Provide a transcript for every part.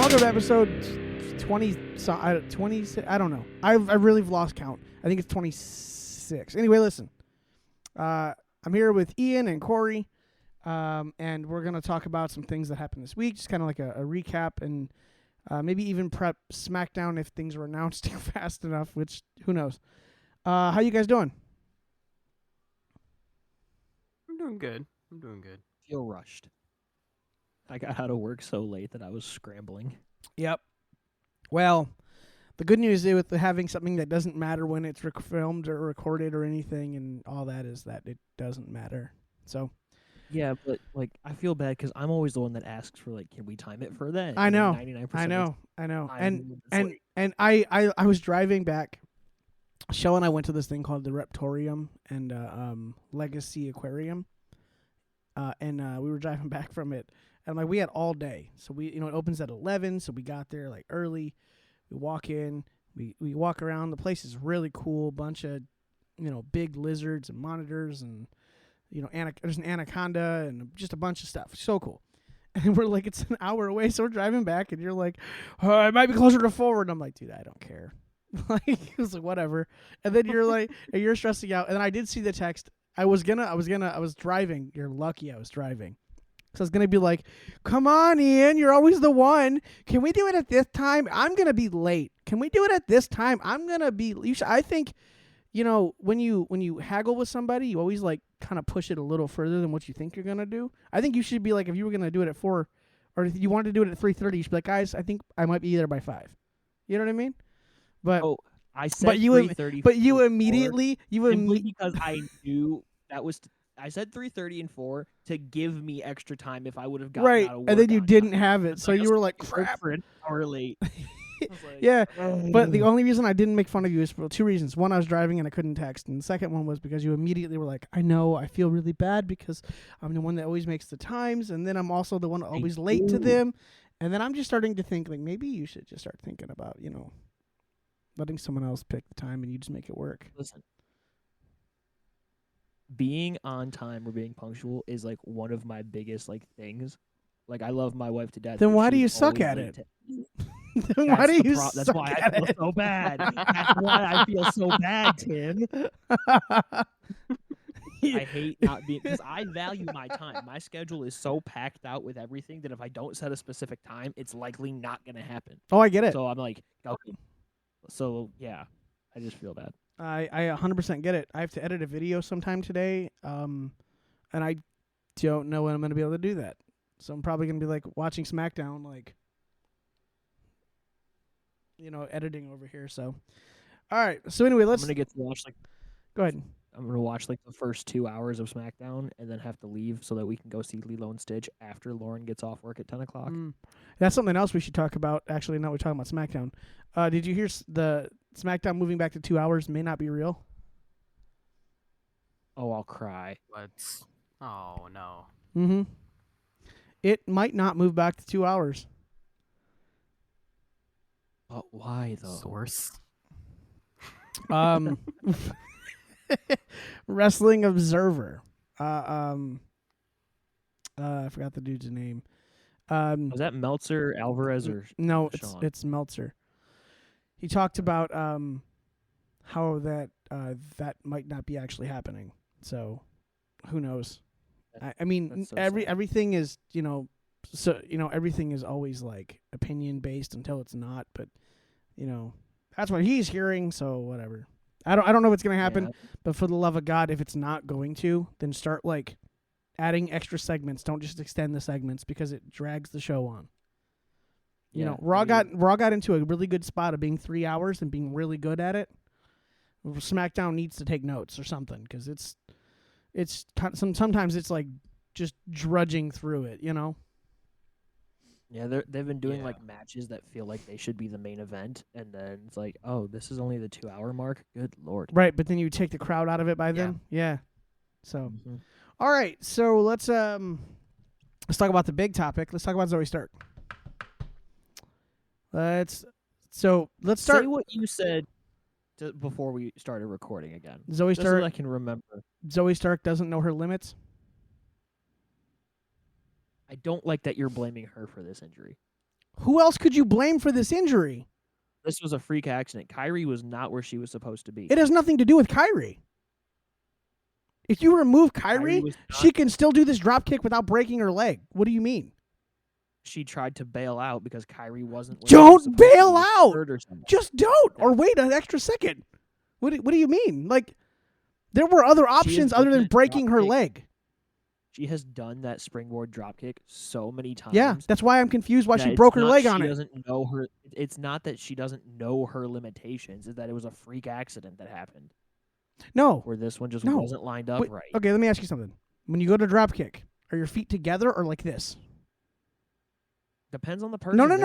Welcome to episode 20. 20. I don't know. I've really lost count. I think it's 26. Anyway, listen. I'm here with Ian and Kory, and we're gonna talk about some things that happened this week. Just kind of like a recap and maybe even prep SmackDown if things were announced fast enough. Which who knows? How you guys doing? I'm doing good. Feel rushed. I got out of work so late that I was scrambling. Yep. Well, the good news is with having something that doesn't matter when it's filmed or recorded or anything and all that is that it doesn't matter. So. Yeah, but like I feel bad because I'm always the one that asks for like, can we time it for that? I know. 99% I know. and I was driving back. Shell and I went to this thing called the Reptorium and Legacy Aquarium, and we were driving back from it. And like we had all day, so it opens at 11, so we got there like early. We walk in, we walk around. The place is really cool. Bunch of, big lizards and monitors, and there's an anaconda and just a bunch of stuff. So cool. And we're like, it's an hour away, so we're driving back, and you're like, oh, it might be closer to forward. And I'm like, dude, I don't care. Like it was like whatever. And then you're like, and you're stressing out. And then I did see the text. I was driving. You're lucky I was driving. So I was going to be like, come on, Ian, you're always the one. Can we do it at this time? I'm going to be late. Can we do it at this time? I'm going to be, I think, when you haggle with somebody, you always like kind of push it a little further than what you think you're going to do. I think you should be like, if you were going to do it at 4, or if you wanted to do it at 3:30, you should be like, guys, I think I might be there by 5. You know what I mean? But I said 3:30. But you immediately because I knew that was. I said 3:30 and 4 to give me extra time if I would have gotten out of work. And then you didn't time. have it, so you were like, crap. For an hour late. Yeah, but the only reason I didn't make fun of you is for 2 reasons. One, I was driving and I couldn't text, and the second one was because you immediately were like, I know, I feel really bad because I'm the one that always makes the times, and then I'm also the one always late to them, and then I'm just starting to think, like, maybe you should just start thinking about, letting someone else pick the time and you just make it work. Listen. Being on time or being punctual is like one of my biggest like things. Like I love my wife to death. Then why do you suck at it? Then why do you suck That's why I feel so bad. That's why I feel so bad, Tim. I hate not being, because I value my time. My schedule is so packed out with everything that if I don't set a specific time, it's likely not going to happen. Oh, I get it. So I'm like, okay. So yeah, I just feel bad. I 100% get it. I have to edit a video sometime today, and I don't know when I'm going to be able to do that. So I'm probably going to be like watching SmackDown, like, editing over here. So, all right. So anyway, I'm going to get to watch Go ahead. I'm going to watch like the first 2 hours of SmackDown and then have to leave so that we can go see Lilo and Stitch after Lauren gets off work at 10 o'clock. That's something else we should talk about. Actually, now we're talking about SmackDown. Did you hear the SmackDown moving back to 2 hours may not be real? Oh, I'll cry. What? Oh, no. Mm-hmm. It might not move back to 2 hours. But why, though? Source? Wrestling Observer. I forgot the dude's name. Was that Meltzer, Alvarez, or no? Sean? It's Meltzer. He talked about how that might not be actually happening. So who knows? I mean, so everything is everything is always like opinion based until it's not. But that's what he's hearing. So whatever. I don't know what's gonna happen. Yeah. But for the love of God, if it's not going to, then start like adding extra segments. Don't just extend the segments because it drags the show on. Raw got into a really good spot of being 3 hours and being really good at it. SmackDown needs to take notes or something because it's sometimes it's like just drudging through it, Yeah, they've been doing like matches that feel like they should be the main event, and then it's like, oh, this is only the 2 hour mark. Good Lord. Right, but then you take the crowd out of it by then. Yeah. So, all right. So let's talk about the big topic. Let's talk about Zoe Stark. Let's start. Say what you said before we started recording again. Zoe Just Stark. so I can remember. Zoe Stark doesn't know her limits. I don't like that you're blaming her for this injury. Who else could you blame for this injury? This was a freak accident. Kyrie was not where she was supposed to be. It has nothing to do with Kyrie. If you remove Kyrie Kyrie, was not- she can still do this drop kick without breaking her leg. What do you mean? She tried to bail out because Kyrie wasn't. Where Don't she was supposed to bail be, out! hurt or something. Just don't, or wait an extra second. What do you mean? Like, there were other options other than breaking her leg. She has done that springboard dropkick so many times. Yeah, that's why I'm confused why that she it's broke her not leg she on it. doesn't know her. It's not that she doesn't know her limitations. It's that it was a freak accident that happened. No. Where this one just No. wasn't lined up Wait, right. Okay, let me ask you something. When you go to drop kick, are your feet together or like this? Depends on the person. No. There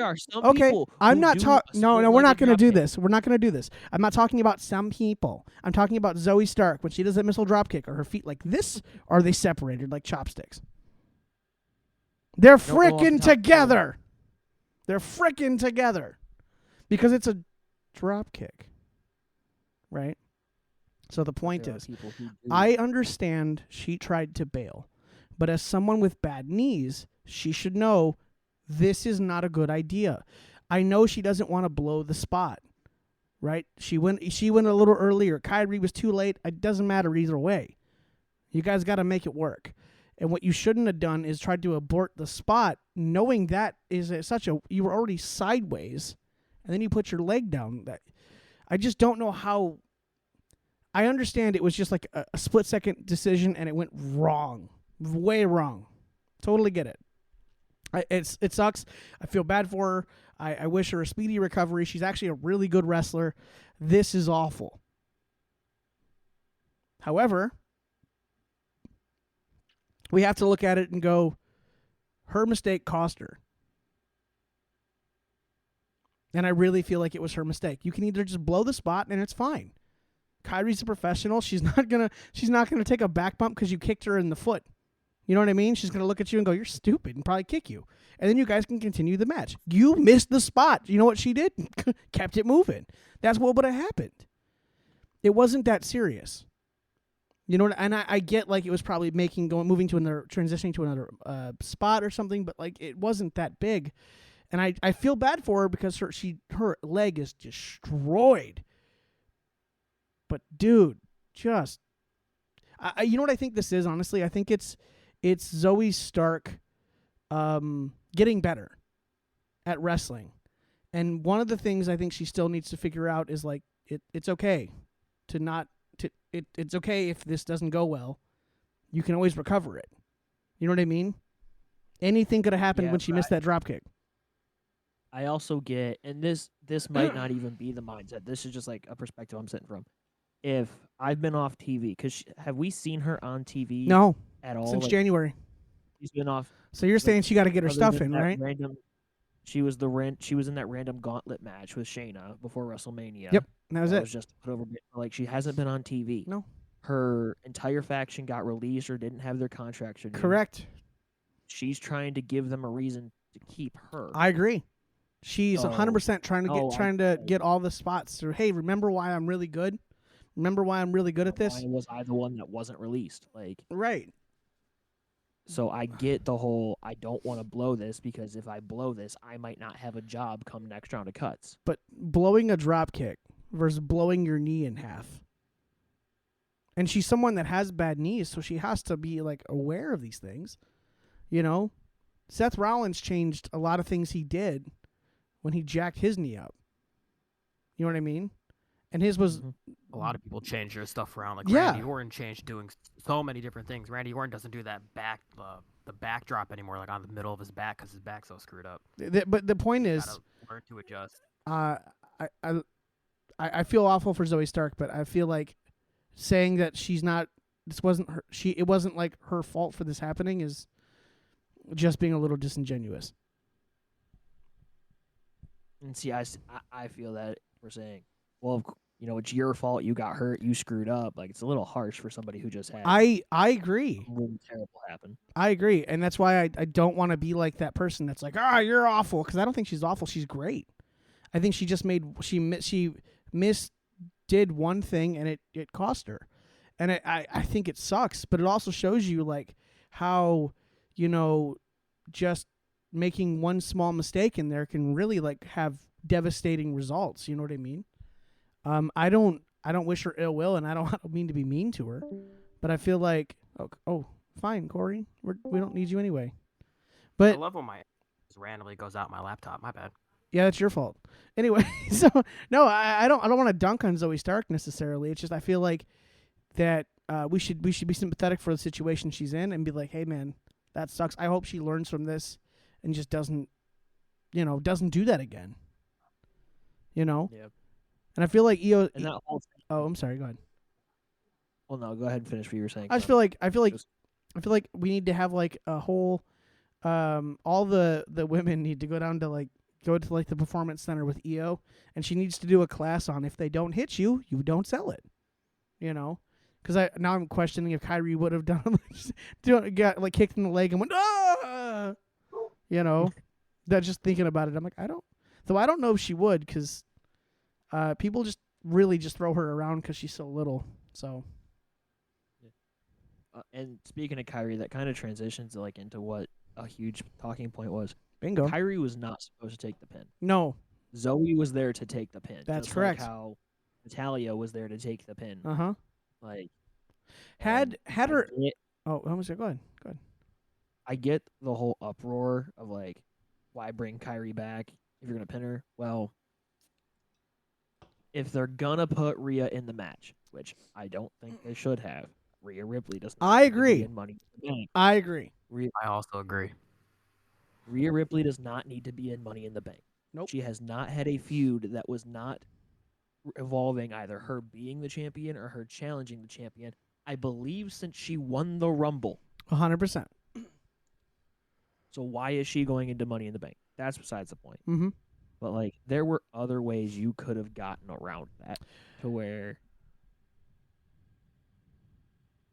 are some Okay, people. I'm who not do talking. a No, we're not split-legged going to do dropkick. this. We're not going to do this. I'm not talking about some people. I'm talking about Zoe Stark when she does that missile drop kick. Are her feet like this, or are they separated like chopsticks? They're Don't go off the freaking top of together. They're freaking together because it's a drop kick, right? So the point There are is, people who do. I understand she tried to bail, but as someone with bad knees, she should know this is not a good idea. I know she doesn't want to blow the spot, right? She went a little earlier. Kyrie was too late. It doesn't matter either way. You guys got to make it work. And what you shouldn't have done is tried to abort the spot, knowing that is you were already sideways, and then you put your leg down. That I just don't know how. I understand it was just like a split-second decision, and it went wrong. Way wrong. Totally get it. It sucks. I feel bad for her. I wish her a speedy recovery. She's actually a really good wrestler. This is awful. However, we have to look at it and go, her mistake cost her. And I really feel like it was her mistake. You can either just blow the spot and it's fine. Kyrie's a professional. She's not gonna take a back bump because you kicked her in the foot. You know what I mean? She's gonna look at you and go, "You're stupid," and probably kick you. And then you guys can continue the match. You missed the spot. You know what she did? Kept it moving. That's what would have happened. It wasn't that serious. You know, and I get like it was probably transitioning to another spot or something, but like it wasn't that big. And I feel bad for her because her leg is destroyed. But dude, just you know what I think this is, honestly? I think it's Zoe Stark getting better at wrestling. And one of the things I think she still needs to figure out is like it's okay to not it's okay if this doesn't go well. You can always recover it. You know what I mean? Anything could have happened when she missed that drop kick. I also get, and this might not even be the mindset. This is just like a perspective I'm sitting from. If I've been off TV, because have we seen her on TV? No, at all since January. She's been off. So you're saying she got to get her stuff in, right? She was in that random gauntlet match with Shayna before WrestleMania. Yep, that was it. Was just put over. Like she hasn't been on TV. No. Her entire faction got released or didn't have their contracts renewed. Correct. She's trying to give them a reason to keep her. I agree. She's 100% trying to get all the spots. So, hey, remember why I'm really good? Remember why I'm really good at this? Why was I the one that wasn't released? Like right. So I get the whole, I don't want to blow this because if I blow this, I might not have a job come next round of cuts. But blowing a drop kick versus blowing your knee in half. And she's someone that has bad knees, so she has to be like aware of these things. You know, Seth Rollins changed a lot of things he did when he jacked his knee up. You know what I mean? And his was a lot of people change their stuff around. Like yeah. Randy Orton changed doing so many different things. Randy Orton doesn't do that the backdrop anymore, like on the middle of his back because his back's so screwed up. But the point is, learn to adjust. I feel awful for Zoe Stark, but I feel like saying that it wasn't like her fault for this happening is just being a little disingenuous. And see, I feel that we're saying, well, you know, it's your fault. You got hurt. You screwed up. Like, it's a little harsh for somebody who just had. I agree. Something terrible happen. I agree, and that's why I don't want to be like that person that's like, you're awful, because I don't think she's awful. She's great. I think she just did one thing and it cost her, and I think it sucks. But it also shows you like how, you know, just making one small mistake in there can really like have devastating results. You know what I mean? I don't wish her ill will, and I don't mean to be mean to her, but I feel like fine, Kory, we don't need you anyway. I But love when my just randomly goes out my laptop. My bad. yeah, that's your fault. Anyway, so no, I don't want to dunk on Zoe Stark necessarily. It's just I feel like that we should be sympathetic for the situation she's in and be like, hey man, that sucks. I hope she learns from this and just doesn't do that again. Yeah. And I feel like EO. And that whole thing. Oh, I'm sorry. Go ahead. Well, no, go ahead and finish what you were saying. I just feel like we need to have like a whole, all the women need to go to like the performance center with EO, and she needs to do a class on if they don't hit you, you don't sell it. Because now I'm questioning if Kyrie would have got like kicked in the leg and went that just thinking about it, I'm like I don't know if she would, because people just really just throw her around because she's so little. So. And speaking of Kyrie, that kind of transitions like into what a huge talking point was. Bingo. Kyrie was not supposed to take the pin. No. Zoe was there to take the pin. That's just correct. Like how Natalia was there to take the pin. Like had her. Go ahead. I get the whole uproar of like, why bring Kyrie back if you're gonna pin her? Well, if they're gonna put Rhea in the match, which I don't think they should have, Rhea Ripley does not. I agree. In Money in the Bank. I agree. I also agree. Rhea Ripley does not need to be in Money in the Bank. Nope. She has not had a feud that was not involving either her being the champion or her challenging the champion, I believe, since she won the Rumble. 100%. So why is she going into Money in the Bank? That's besides the point. Mm-hmm. But like, there were other ways you could have gotten around that to where.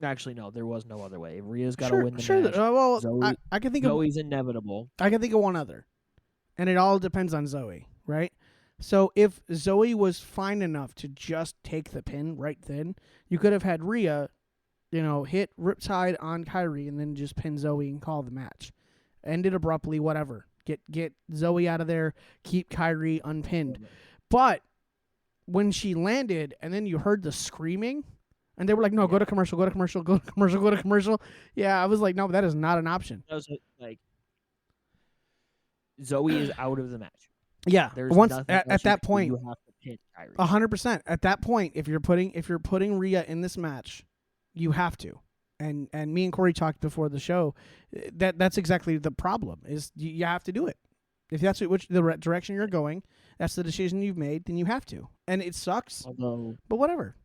Actually, no, there was no other way. Rhea's got to win the match. Well, Zoe, I can think Zoe's inevitable. I can think of one other, and it all depends on Zoe, right? So if Zoe was fine enough to just take the pin right then, you could have had Rhea, hit Riptide on Kyrie and then just pin Zoe and call the match. End it abruptly, whatever. Get Zoe out of there, keep Kyrie unpinned. But when she landed and then you heard the screaming, and they were like, no, go to commercial, go to commercial, go to commercial, go to commercial. Yeah, I was like, no, that is not an option. That was like, Zoe is out of the match. Yeah, There's once nothing at that point, you have to pin Kyrie. 100%. At that point, if you're putting Rhea in this match, you have to. And me and Kory talked before the show. That's exactly the problem. Is you have to do it. If that's the direction you're going, that's the decision you've made, then you have to. And it sucks, but whatever.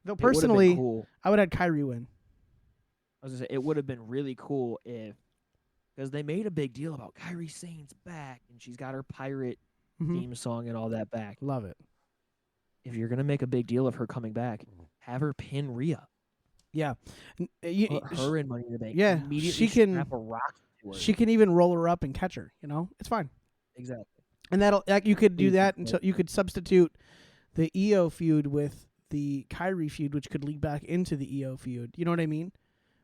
Though personally, cool. I would have had Kyrie win. I was gonna say it would have been really cool because they made a big deal about Kyrie Sane's back and she's got her pirate theme song and all that back. Love it. If you're gonna make a big deal of her coming back, have her pin Rhea. Yeah, Put her in Money in the Bank. Yeah, immediately she can. strap a rock to her. She can even roll her up and catch her. It's fine. Exactly. And you could do that until you could substitute the EO feud with the Kyrie feud, which could lead back into the EO feud. You know what I mean?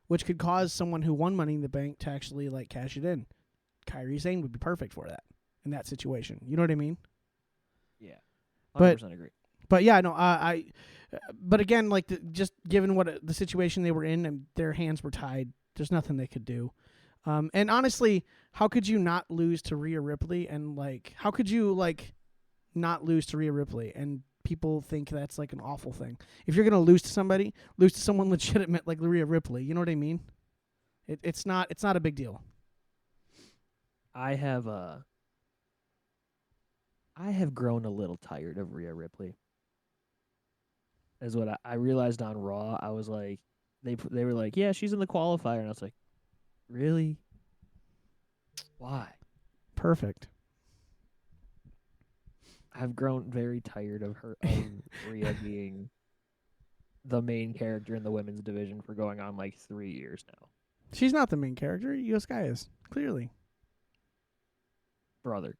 Which could cause someone who won Money in the Bank to actually like cash it in. Kyrie Sane would be perfect for that in that situation. You know what I mean? Yeah, 100% agree. But yeah, no, but again, like just given what the situation they were in and their hands were tied, there's nothing they could do. And honestly, how could you not lose to Rhea Ripley? And like, how could you like not lose to Rhea Ripley? And people think that's like an awful thing. If you're gonna lose to somebody, lose to someone legitimate like Rhea Ripley. You know what I mean? It's not a big deal. I have grown a little tired of Rhea Ripley. Is what I realized on Raw. I was like, they were like, yeah, she's in the qualifier, and I was like, really? Why? Perfect. I've grown very tired of Rhea being the main character in the women's division for going on like 3 years now. She's not the main character. Io Sky is, clearly. Brother.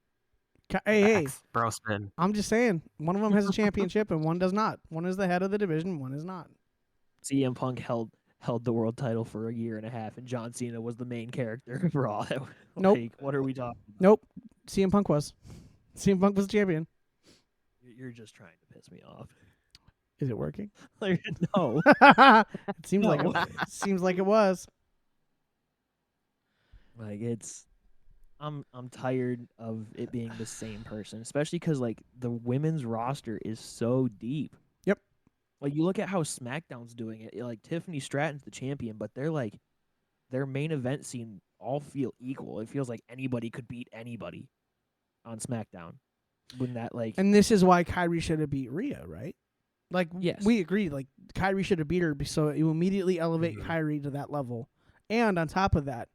Hey, bro spin. I'm just saying, one of them has a championship and one does not. One is the head of the division, one is not. CM Punk held held the world title for a year and a half, and John Cena was the main character of Raw. Nope. Like, what are we talking about? Nope. CM Punk was. CM Punk was the champion. You're just trying to piss me off. Is it working? Like, no. It seems like No. it seems like it was. Like, I'm tired of it being the same person, especially because like the women's roster is so deep. Yep. Like you look at how SmackDown's doing it. Like Tiffany Stratton's the champion, but they're like their main event scene all feel equal. It feels like anybody could beat anybody on SmackDown. When that like And this is why Kyrie should have beat Rhea, right? Like Yes. we agree, like Kyrie should have beat her, so you immediately elevate Kyrie to that level. And on top of that,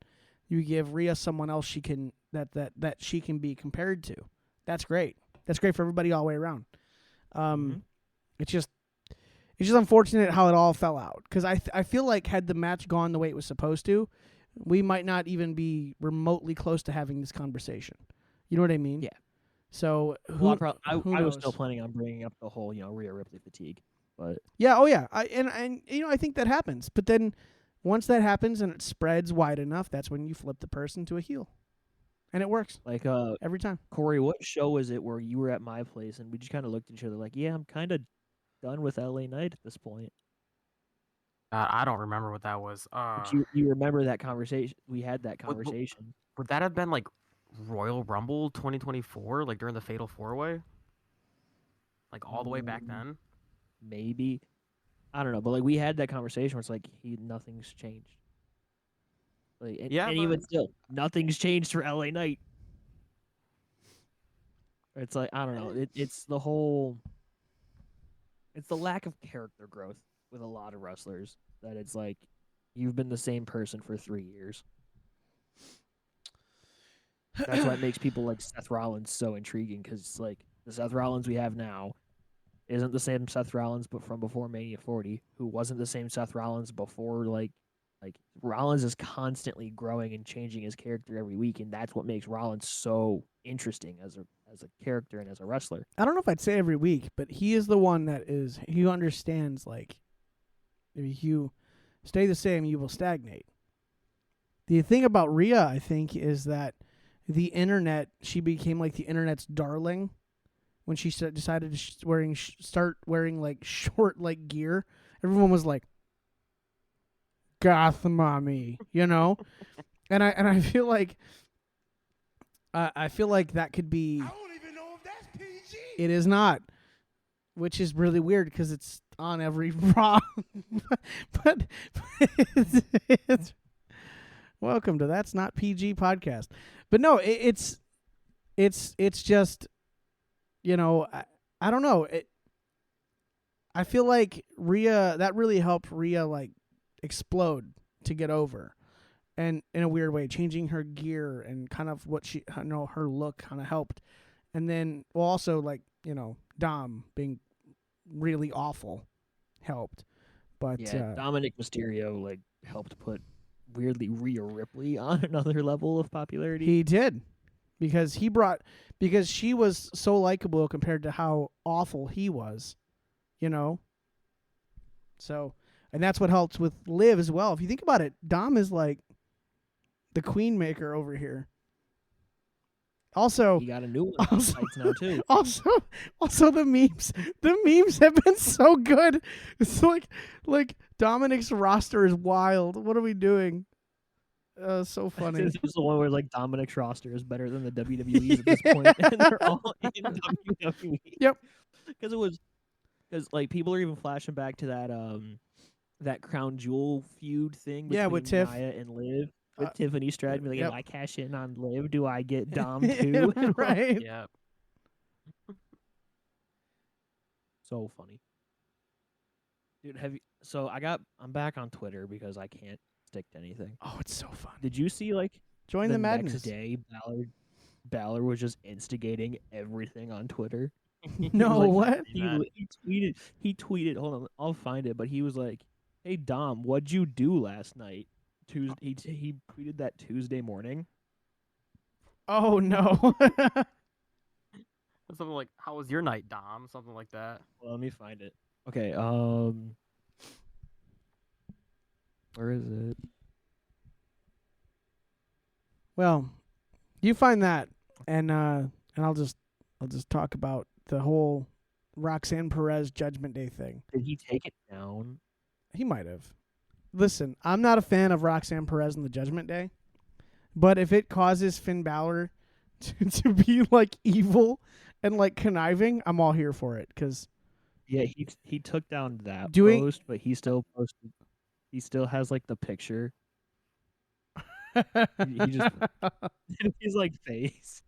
you give Rhea someone else she can that she can be compared to. That's great. That's great for everybody all the way around. It's just unfortunate how it all fell out, because I feel like had the match gone the way it was supposed to, we might not even be remotely close to having this conversation. You know what I mean? Yeah. So well, I who was knows? still planning on bringing up the whole Rhea Ripley fatigue, but Yeah, oh yeah. And I think that happens. But then once that happens and it spreads wide enough, that's when you flip the person to a heel. And it works like every time. Kory, what show was it where you were at my place and we just kind of looked at each other like, yeah, I'm kind of done with LA Knight at this point. I don't remember what that was. But you remember that conversation? We had that conversation. Would that have been like Royal Rumble 2024, like during the Fatal 4-Way? Like all the way back then? Maybe. I don't know, but like we had that conversation where it's like nothing's changed. Like and even still, nothing's changed for LA Knight. It's like I don't know. It's the whole. It's the lack of character growth with a lot of wrestlers that it's like you've been the same person for 3 years. That's why it makes people like Seth Rollins so intriguing, because it's like the Seth Rollins we have now isn't the same Seth Rollins but from before Mania 40, who wasn't the same Seth Rollins before like Rollins is constantly growing and changing his character every week, and that's what makes Rollins so interesting as a character and as a wrestler. I don't know if I'd say every week, but he is the one that he understands, like, if you stay the same, you will stagnate. The thing about Rhea, I think, is that the internet, she became like the internet's darling when she decided to start wearing like short like gear. Everyone was like, goth mommy, you know? and I feel like that could be. I don't even know if that's PG. It is not, which is really weird because it's on every Raw. but it's welcome to That's Not PG podcast. But no, it's just, I don't know. I feel like Rhea, that really helped Rhea like explode to get over, and in a weird way, changing her gear and kind of what her look kind of helped. And then, well, also like, Dom being really awful helped. But yeah, Dominic Mysterio like helped put weirdly Rhea Ripley on another level of popularity. He did, because she was so likable compared to how awful he was, So, and that's what helps with Liv as well. If you think about it, Dom is like the queen maker over here. Also, he got a new one now too. Also the memes have been so good. It's like Dominic's roster is wild. What are we doing? So funny. This is the one where like Dominic's roster is better than the WWE's at this point, and they're all in WWE. Yep. Because like people are even flashing back to that Crown Jewel feud thing between with Tiff. Nia and Liv. With Tiffany Stratton, like, yep. if I cash in on Liv, do I get Dom too? Right. Yeah. So funny, dude. So I'm back on Twitter because I can't stick to anything. Oh, it's so fun. Did you see like join the madness? Next day, Balor was just instigating everything on Twitter. No, what? He tweeted. Hold on, I'll find it. But he was like, "Hey Dom, what'd you do last night?" Tuesday. He tweeted that Tuesday morning. Oh no. Something like, "How was your night, Dom?" Something like that. Well, let me find it. Okay. Where is it? Well, you find that, and I'll just talk about the whole Roxanne Perez Judgment Day thing. Did he take it down? He might have. Listen, I'm not a fan of Roxanne Perez in the Judgment Day, but if it causes Finn Balor to be like evil and like conniving, I'm all here for it. Because Yeah, he took down that Doing- post, but he still posted. He still has like the picture. He just in his like face.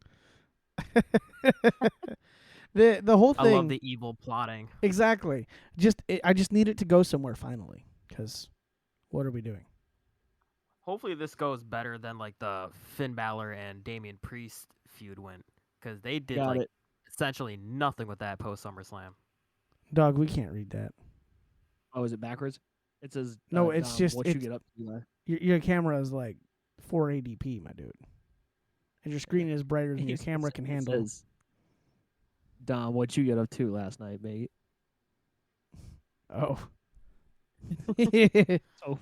the whole I thing. love the evil plotting. Exactly. I just need it to go somewhere finally. Because what are we doing? Hopefully this goes better than like the Finn Balor and Damian Priest feud went, because they did Got like it. essentially nothing with that post SummerSlam. Dog, we can't read that. Oh, is it backwards? It says No, it's Dom, just- what you it's- get up to there. Your camera is like 480p, my dude. And your screen is brighter than your camera can handle. It says, Dom, what you get up to last night, mate? Oh. So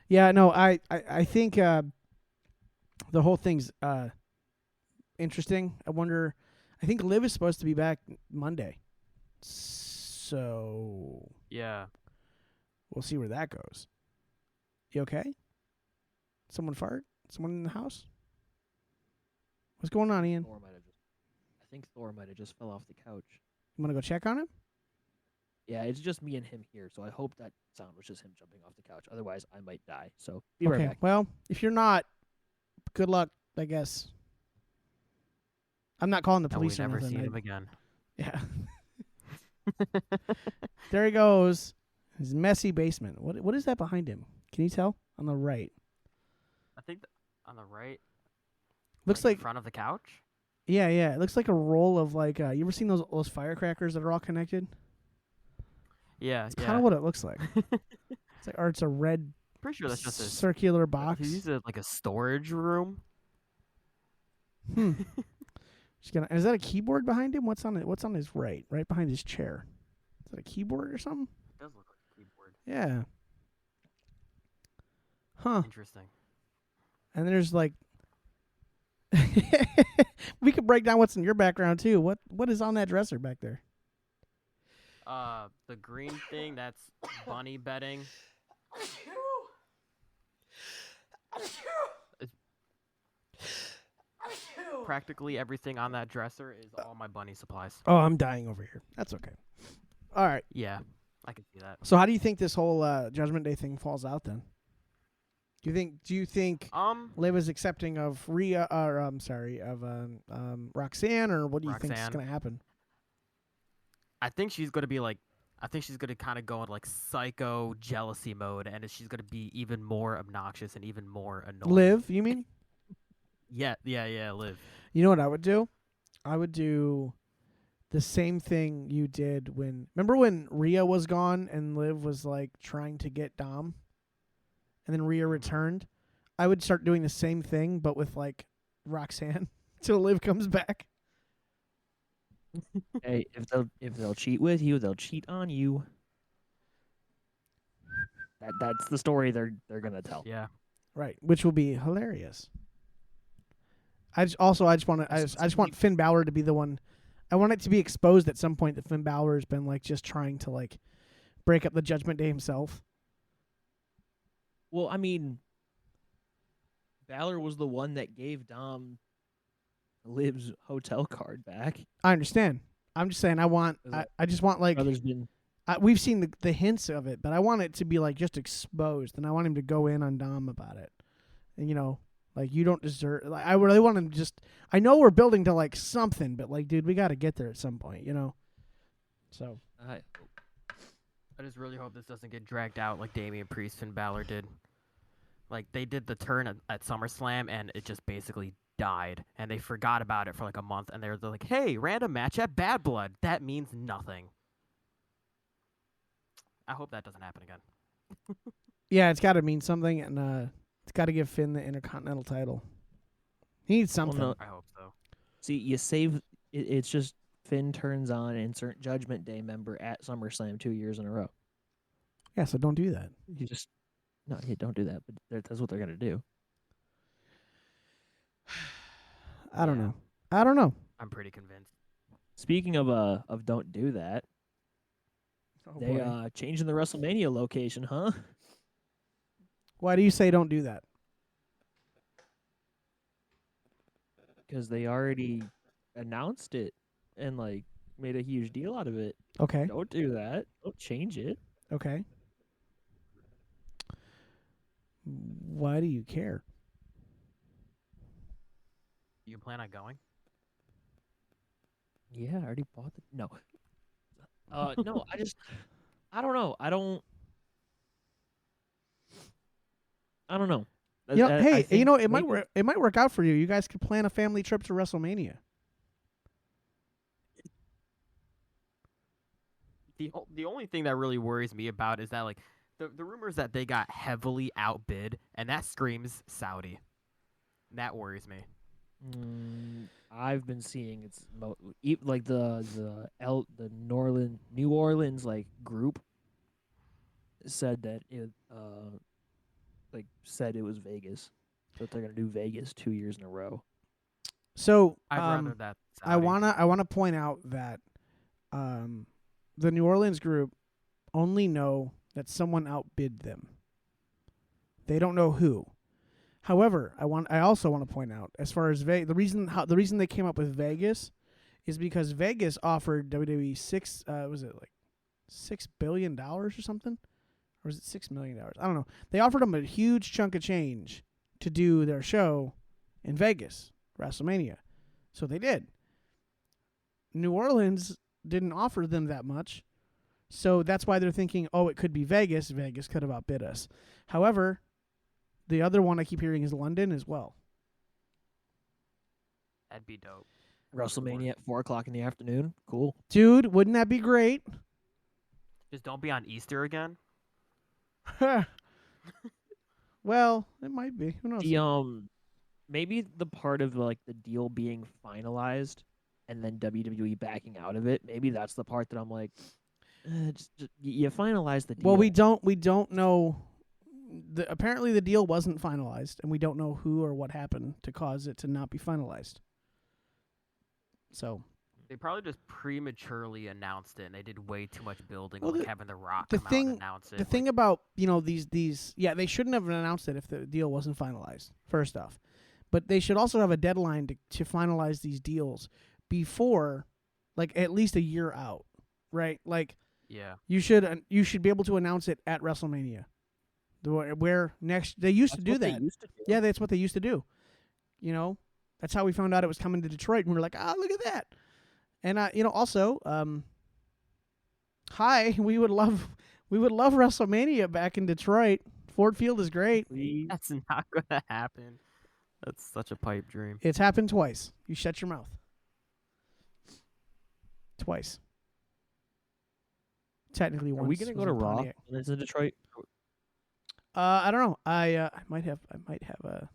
Yeah, no, I think the whole thing's interesting. I wonder. I think Liv is supposed to be back Monday, so Yeah. we'll see where that goes. You okay? Someone fart? Someone in the house? What's going on, Ian? I think Thor might have just fell off the couch. You want to go check on him? Yeah, it's just me and him here, so I hope that sound was just him jumping off the couch. Otherwise, I might die. So be right back. Well, if you're not, good luck, I guess. I'm not calling the And we police or never nothing. see him again. Yeah. There he goes. His messy basement. What is that behind him? Can you tell? On the right. I think on the right. Looks like like in front of the couch. yeah. It looks like a roll of like you ever seen those firecrackers that are all connected? Yeah, It's yeah. kind of what it looks like. It's like, or it's a red Pretty sure that's just a circular box. He uses it like a storage room. Is that a keyboard behind him? What's on it? What's on his right? Right behind his chair. Is that a keyboard or something? It does look like a keyboard. Yeah. Huh. Interesting. And there's like we could break down what's in your background too. What is on that dresser back there? The green thing, that's bunny bedding. Practically everything on that dresser is all my bunny supplies. Oh, I'm dying over here. That's okay. All right. Yeah, I can see that. So how do you think this whole Judgment Day thing falls out then? Do you think Liv is accepting of Roxanne, or what do you think is Roxanne. going to happen? I think she's gonna be like, I think she's gonna kind of go into like psycho jealousy mode, and she's gonna be even more obnoxious and even more annoying. Liv, you mean? Yeah, Liv. You know what I would do? I would do the same thing you did remember when Rhea was gone and Liv was like trying to get Dom, and then Rhea returned? I would start doing the same thing, but with like Roxanne till Liv comes back. Hey, if they'll cheat with you, they'll cheat on you. That's the story they're gonna tell. Yeah. Right, which will be hilarious. I just want Finn Balor to be the one. I want it to be exposed at some point that Finn Balor has been like just trying to like break up the Judgment Day himself. Well, I mean, Balor was the one that gave Dom Liv's hotel card back. I understand. I'm just saying I just want like Brother's been we've seen the hints of it, but I want it to be like just exposed, and I want him to go in on Dom about it. And like you don't deserve. Like I really want him to just. I know we're building to like something, but like, dude, we got to get there at some point, So I just really hope this doesn't get dragged out like Damian Priest and Balor did. Like they did the turn at SummerSlam, and it just basically died, and they forgot about it for like a month, and they're like, "Hey, random match at Bad Blood. That means nothing." I hope that doesn't happen again. yeah, it's got to mean something, and it's got to give Finn the Intercontinental title. He needs something. no. I hope so. See, you save. It's just Finn turns on insert Judgment Day member at SummerSlam 2 years in a row. Yeah, so don't do that. You just no, you don't do that. But that's what they're gonna do. I don't Yeah. know. I don't know. I'm pretty convinced. Speaking of don't do that, Oh they boy. changing the WrestleMania location, huh? Why do you say don't do that? Because they already announced it and like made a huge deal out of it. Okay. Don't do that. Don't change it. Okay. Why do you care? You plan on going? Yeah, I already bought the no. No, I don't know. I don't know. You know, I hey, think it might maybe work. It might work out for you. You guys could plan a family trip to WrestleMania. The only thing that really worries me about is that like the rumors that they got heavily outbid, and that screams Saudi. That worries me. I've been seeing it's like the New Orleans like group said that it like said it was Vegas, that they're gonna do Vegas 2 years in a row. So, I'd rather that I Saudi. wanna point out that the New Orleans group only know that someone outbid them. They don't know who. However, I also want to point out, as far as the reason they came up with Vegas is because Vegas offered WWE was it like $6 billion or something, or was it $6 million? I don't know. They offered them a huge chunk of change to do their show in Vegas, WrestleMania. So they did. New Orleans didn't offer them that much. So that's why they're thinking, oh, it could be Vegas. Vegas could have outbid us. However, the other one I keep hearing is London as well. That'd be dope. WrestleMania at 4:00 in the afternoon. Cool. Dude, wouldn't that be great? Just don't be on Easter again. Well, it might be. Who knows? The maybe the part of like the deal being finalized and then WWE backing out of it. Maybe that's the part that I'm like, just you finalize the deal. Well, we don't know. Apparently, the deal wasn't finalized, and we don't know who or what happened to cause it to not be finalized. So They probably just prematurely announced it, and they did way too much building, Well, like having The Rock the come out thing- and announce it. the thing about these they shouldn't have announced it if the deal wasn't finalized. First off, but they should also have a deadline to finalize these deals before, like at least a year out, right? Like yeah, you should be able to announce it at WrestleMania. Where next they used to do that. Yeah, that's what they used to do. You know, that's how we found out it was coming to Detroit, and we were like, look at that. And also, we would love WrestleMania back in Detroit. Ford Field is great. that's not gonna happen. That's such a pipe dream. It's happened twice. You shut your mouth. Twice. Technically, Are once. we gonna go was to in Raw Pontiac. when it's in Detroit? I don't know. I might have a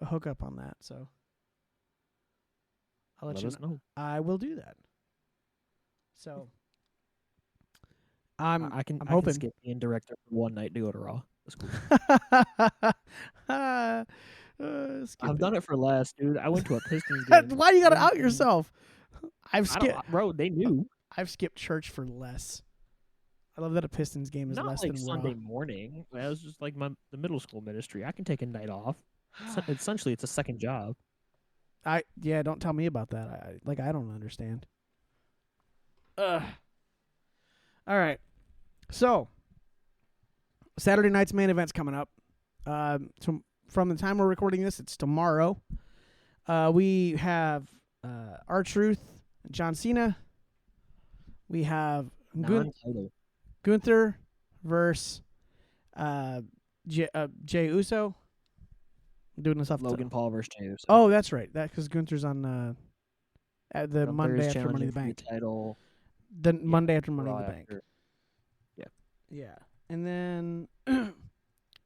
hookup on that. So I'll let you us know. I will do that. So I'm I can hoping. skip being director for one night to go to Raw. That's cool. I've done it for less, dude. I went to a Pistons game. Why you gotta out yourself? Bro, they knew. I've skipped church for less. I love that a Pistons game is Not less like than Sunday Raw. morning. That was just like the middle school ministry. I can take a night off. Essentially, it's a second job. Don't tell me about that. I don't understand. All right. So Saturday night's main event's coming up. From the time we're recording this, it's tomorrow. We have R-Truth, John Cena. We have Non-title. Gunther versus Jay Uso. I'm doing this off Logan Paul versus Jey Uso. Oh, that's right. That because Gunther's on at the Gunther Monday is after Money in challenging the for Bank. title. The Monday after Money in Raw the Bank. after. Yeah. And then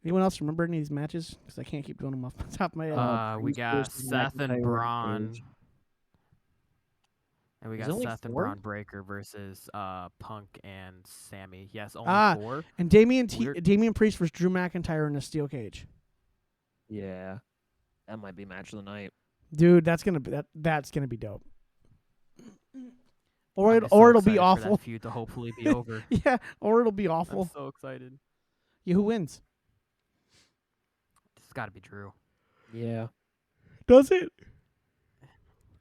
anyone else remember any of these matches? Because I can't keep doing them off the top of my head. We Priest got versus Seth and McIntyre Braun. Page. And we Is got it only Seth and 4? Braun Breaker versus Punk and Sammy. Yes, only Ah, 4. and Weird. Damian Priest versus Drew McIntyre in a steel cage. Yeah, that might be match of the night. Dude, that's gonna be dope. Or I'm it, just or so it'll be excited for awful. that feud to hopefully be over. Yeah, or it'll be I'm awful. so excited. Yeah, who wins? This has got to be Drew. Yeah, Does it?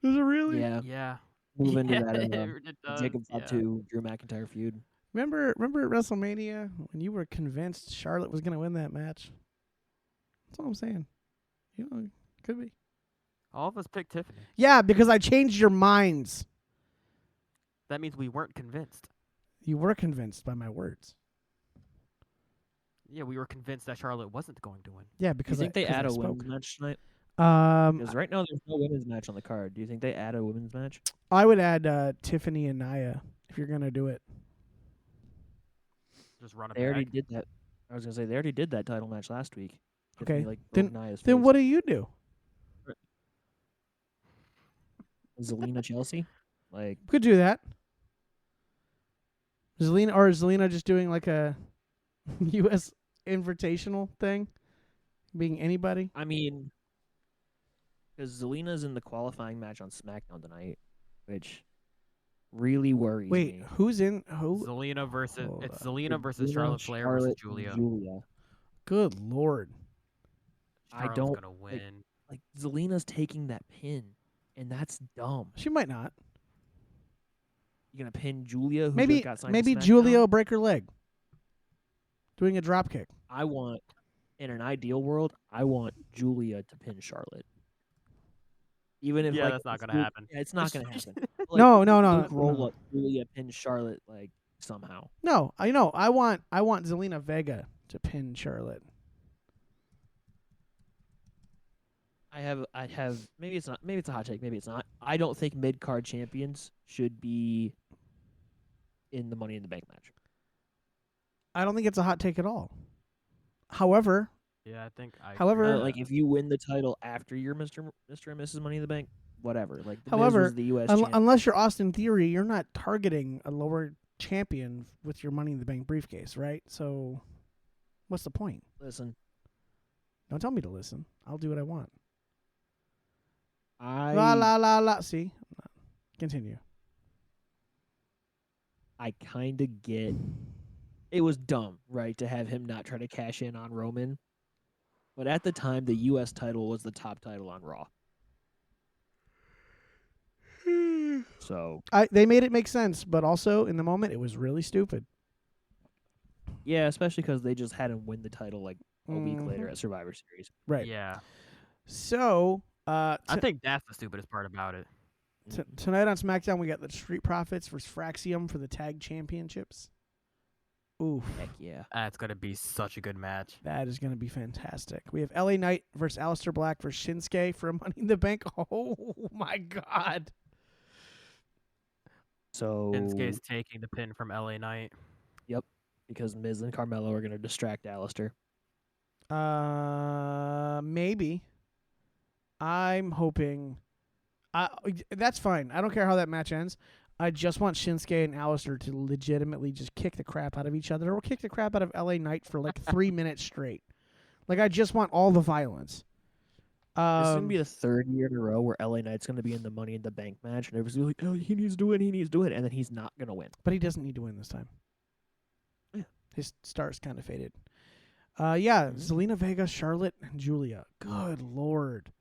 Does it really? yeah. Yeah. Move into Yeah, that it does. Jacob Yeah. Fatu Drew McIntyre feud. Remember at WrestleMania when you were convinced Charlotte was gonna win that match? That's all I'm saying. You know, could be. All of us picked Tiffany. Yeah, because I changed your minds. That means we weren't convinced. You were convinced by my words. Yeah, we were convinced that Charlotte wasn't going to win. Yeah, Do you because think they add I a spoke. women's match tonight? Because right now there's no women's match on the card. Do you think they add a women's match? I would add Tiffany and Nia if you're gonna do it. Just run it They back. already did that. I was gonna say they already did that title match last week. Okay, Tiffany, then- broke Nia's Then face. what do you do? Zelina Chelsea? Like, Could do that. Is Zelina just doing like a U.S. Invitational thing, being anybody? I mean, because Zelina's in the qualifying match on SmackDown tonight, which really worries Wait, me. who's in? Who? Zelina versus Hold it's on. Zelina versus Zelina, Charlotte Flair versus and Julia. Julia. Good lord! I Charlotte's don't gonna win. like Zelina's taking that pin, and that's dumb. She might not. You're gonna pin Julia, who Maybe just got signed maybe to SmackDown? Julia will break her leg. Doing a drop kick. I want, in an ideal world, I want Julia to pin Charlotte. Even if Yeah, like that's not it's gonna Luke- happen. Yeah, it's not gonna happen. Like, No, if no, it's no, Luke no, roll no. up, Julia pin Charlotte like somehow. No, I know. I want Zelina Vega to pin Charlotte. I have maybe it's not, maybe it's a hot take, maybe it's not. I don't think mid card champions should be in the Money in the Bank match. I don't think it's a hot take at all. However, Yeah, I think I. However- agree Uh, with like that. if you win the title after you're Mr. and Mrs. Money in the Bank, whatever. Like the Miz However, was the U.S. un- champ. unless you're Austin Theory, you're not targeting a lower champion with your Money in the Bank briefcase, right? So, what's the point? Listen, Don't tell me to listen. I'll do what I want. I La la la la. See, continue. I kind of get. It was dumb, right, to have him not try to cash in on Roman. But at the time, the U.S. title was the top title on Raw. So, They made it make sense, but also in the moment, it was really stupid. yeah, especially because they just had him win the title like a week Mhm. later at Survivor Series. Right. Yeah, So, I think that's the stupidest part about it. tonight on SmackDown, we got the Street Profits versus Fraxium for the tag championships. Oof. Heck yeah. That's gonna be such a good match. That is going to be fantastic. We have LA Knight versus Aleister Black versus Shinsuke for Money in the Bank. Oh, my God. So, Shinsuke's taking the pin from LA Knight. because Miz and Carmelo are going to distract Alistair. Maybe. I'm hoping. That's fine. I don't care how that match ends. I just want Shinsuke and Aleister to legitimately just kick the crap out of each other or kick the crap out of LA Knight for like 3 minutes straight. Like, I just want all the violence. This is going to be the third year in a row where LA Knight's going to be in the Money in the Bank match, and everybody's like, oh, he needs to win, and then he's not going to win. But he doesn't need to win this time. Yeah. His star's kind of faded. Zelina Vega, Charlotte, and Julia. Good Lord.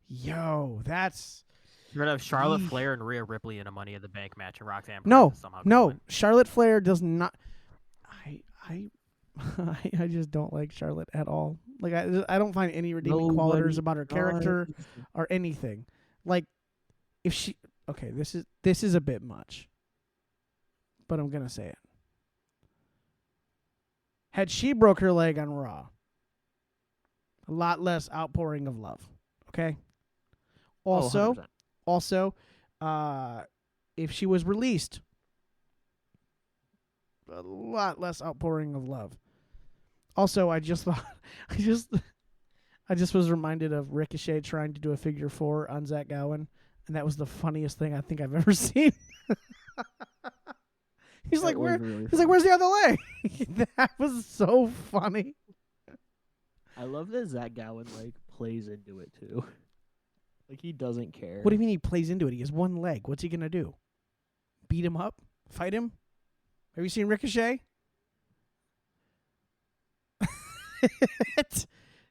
Yo, that's... You're gonna have Charlotte Yeesh. Flair and Rhea Ripley in a Money in the Bank match, and Roxanne No, Perez is somehow no. gonna win. Charlotte Flair does not... I I just don't like Charlotte at all. Like, I don't find any redeeming qualities Nobody about her character does. or anything. Like, if she... Okay, this is a bit much. But I'm going to say it. Had she broke her leg on Raw, a lot less outpouring of love. Okay? Also, 100%. Also, if she was released, a lot less outpouring of love. Also, I just thought, I just was reminded of Ricochet trying to do a figure 4 on Zach Gowen, and that was the funniest thing I think I've ever seen. He's like, where? He's like, where's the other leg? That was so funny. I love that Zach Gowen like plays into it too. Like he doesn't care. What do you mean he plays into it? He has one leg. What's he gonna do? Beat him up? Fight him? Have you seen Ricochet?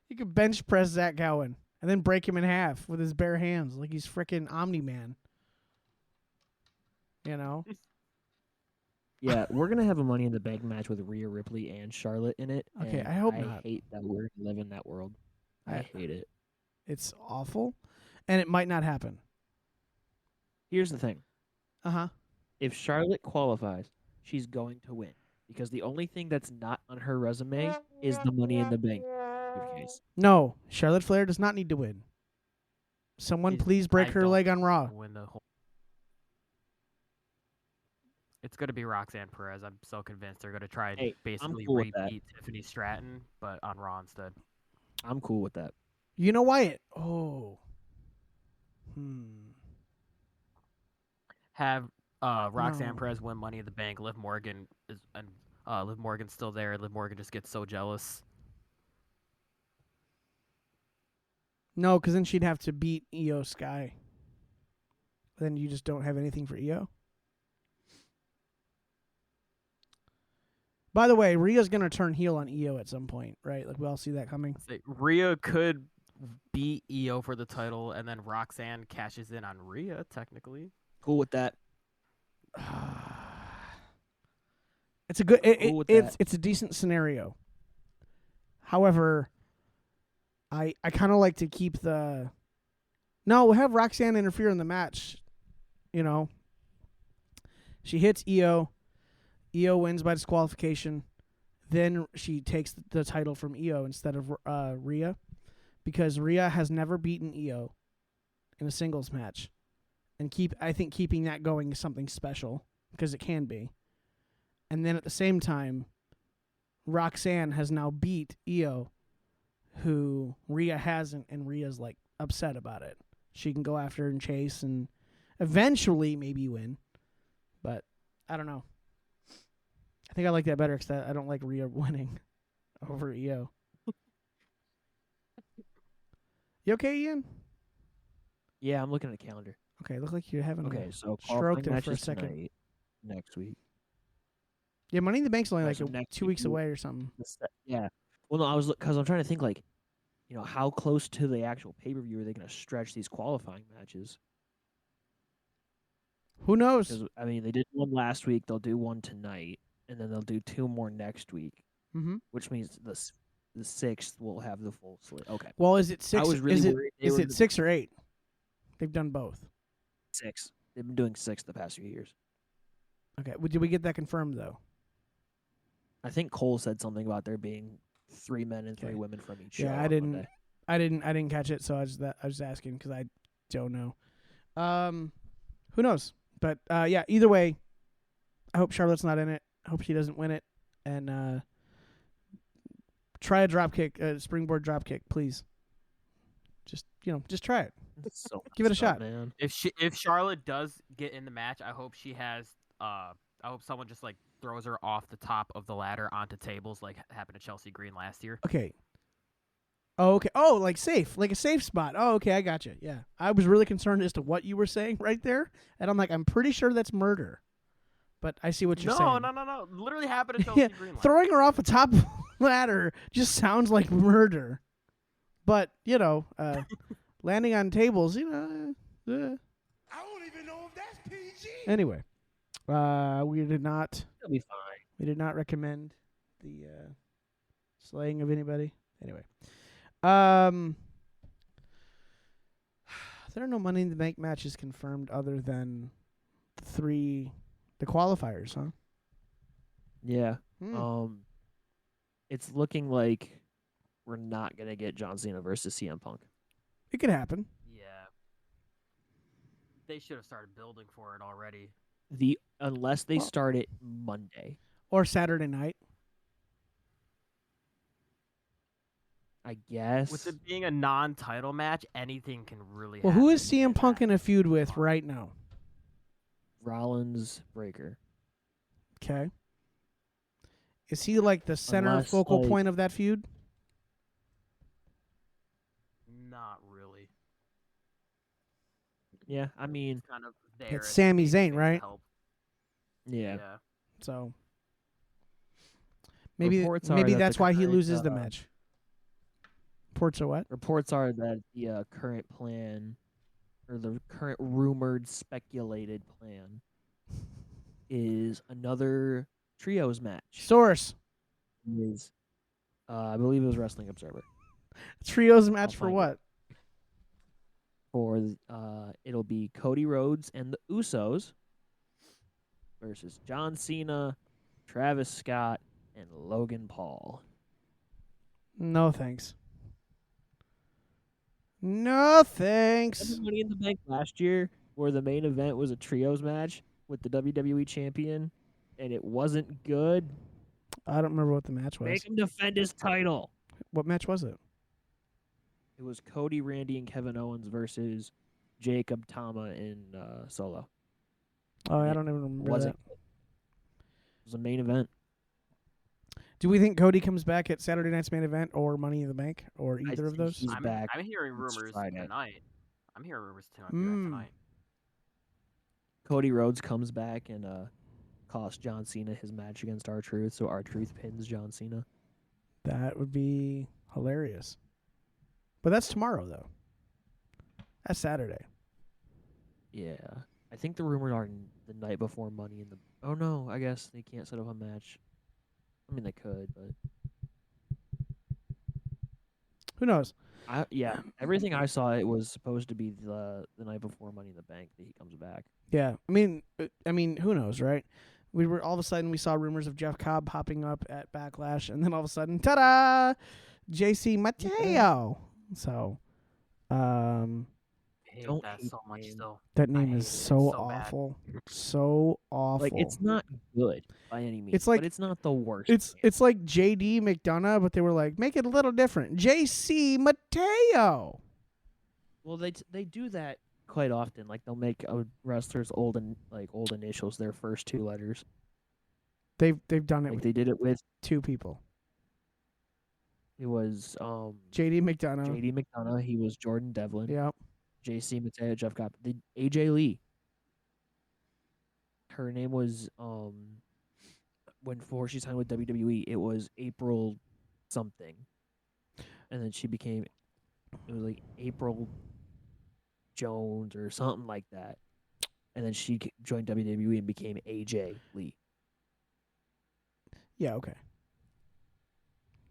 He could bench press Zach Gowen and then break him in half with his bare hands like he's frickin' Omni-Man. You know? Yeah, we're gonna have a Money in the Bank match with Rhea Ripley and Charlotte in it. Okay, and I hope I not. hate that we're gonna live in that world. I hate it. It's awful, and it might not happen. Here's the thing: Uh-huh. if Charlotte qualifies, she's going to win because the only thing that's not on her resume is the Money in the Bank briefcase. No, Charlotte Flair does not need to win. Someone Is- please break I her don't leg on Raw. Win the whole. It's gonna be Roxanne Perez. I'm so convinced they're gonna try and Hey, I'm basically cool with that. repeat Tiffany Stratton, but on Raw instead. I'm cool with that. You know why it? Have Roxanne No. Perez win Money in the Bank. Liv Morgan is and Liv Morgan's still there. Liv Morgan just gets so jealous. No, because then she'd have to beat Io Sky. Then you just don't have anything for Io. By the way, Rhea's gonna turn heel on Io at some point, right? Like we all see that coming. Rhea could beat Io for the title, and then Roxanne cashes in on Rhea. Technically, Cool with that. It's a good. Cool with that. It's a decent scenario. However, I kind of like to keep the. No, we'll have Roxanne interfere in the match. You know, she hits Io. Io wins by disqualification. Then she takes the title from Io instead of Rhea, because Rhea has never beaten Io in a singles match, and I think keeping that going is something special because it can be. And then at the same time, Roxanne has now beat Io, who Rhea hasn't, and Rhea's like upset about it. She can go after and chase and eventually maybe win, but I don't know. I think I like that better because I don't like Rhea winning over Io. You okay, Ian? Yeah, I'm looking at the calendar. Okay, look like you're having Okay, a so stroke qualifying there for a matches second. tonight, next week. Yeah, Money in the Bank's only Alright, like so next 2 week weeks we- away or something. Yeah. Well, no, I was because I'm trying to think like, how close to the actual pay-per-view are they going to stretch these qualifying matches? Who knows? Because I mean, they did one last week. They'll do one tonight, and then they'll do 2 more next week, Mm-hmm. which means the 6th will have the full slate. Okay, Well, is it 6? was really worried they is were it gonna- 6 or 8? They've done both. 6. They've been doing 6 the past few years. Okay, did we get that confirmed though? I think Cole said something about there being 3 men and 3 Okay. women from each Yeah, show. I on didn't- Monday. I didn't catch it, so I was asking because I don't know. Who knows? But yeah, either way, I hope Charlotte's not in it. I hope she doesn't win it, and try a drop kick, springboard drop kick, please. Just try it. It's so Give it a messed up, shot. man. if Charlotte does get in the match, I hope she has. I hope someone just like throws her off the top of the ladder onto tables, like happened to Chelsea Green last year. Okay. Oh, okay. Oh, like a safe spot. Oh, okay, I got you. Yeah, I was really concerned as to what you were saying right there, and I'm like, I'm pretty sure that's murder, but I see what you're saying. No. Literally happened to Chelsea Yeah, Green. Last throwing her off a top ladder just sounds like murder, but landing on tables, I don't even know if that's PG. Anyway, we did not It'll be fine. recommend the slaying of anybody. Anyway, there are no Money in the Bank matches confirmed other than the qualifiers, huh? Yeah. Hmm. It's looking like we're not gonna get John Cena versus CM Punk. It could happen. Yeah. They should have started building for it already. Unless they Well- start it Monday. Or Saturday night. I guess. With it being a non-title match, anything can really Well, happen. who is CM in Punk that. in a feud with right now? Rollins Breaker. Okay. Is he like the center Unless, focal like- point of that feud? Not really. Yeah, I mean, It's kind of there. It's as a Sami babyface Zayn, to right? help. yeah. So maybe Reports are maybe that that's the why he current, loses the match. Reports are what? Reports are that the current plan, or the current rumored, speculated plan, is another trios match. Source. Is, I believe it was Wrestling Observer. Trios match for find it. what? For it'll be Cody Rhodes and the Usos versus John Cena, Travis Scott, and Logan Paul. No thanks. No thanks. Remember Money in the Bank last year, where the main event was a trios match with the WWE champion, and it wasn't good? I don't remember what the match was. Make him defend his title. What match was it? It was Cody, Randy, and Kevin Owens versus Jacob, Tama, and Solo. Oh, And I it don't even remember wasn't that. good. It was a main event. Do we think Cody comes back at Saturday night's main event or Money in the Bank or I either of think those? he's back. I'm hearing It's rumors Friday. tonight. I'm hearing rumors Mm. tonight. Cody Rhodes comes back and costs John Cena his match against R-Truth, so R-Truth pins John Cena. That would be hilarious. But that's tomorrow, though. That's Saturday. Yeah. I think the rumors are the night before Money in the... Oh, no, I guess they can't set up a match. I mean, they could, but... Who knows? Everything I saw, it was supposed to be the night before Money in the Bank that he comes back. Yeah, I mean, who knows, right? We were all of a sudden we saw rumors of Jeff Cobb popping up at Backlash, and then all of a sudden, ta-da, JC Mateo. So, I hate Don't that hate so the much name. still. that I name hate is it. so It's so bad. awful, so awful. Like, it's not good by any means, It's like- but it's not the worst. It's like JD McDonough, but they were like, make it a little different. JC Mateo. Well, they do that quite often. Like, they'll make a wrestler's old initials their first two letters. They've done it Like with they did it with... two people. It was JD McDonough. JD McDonough. He was Jordan Devlin. Yep. JC Mateo, Jeff Cobb. The AJ Lee. Her name was before she signed with WWE, it was April something, and then she became... It was like April Jones or something like that, and then she joined WWE and became AJ Lee. Yeah. Okay.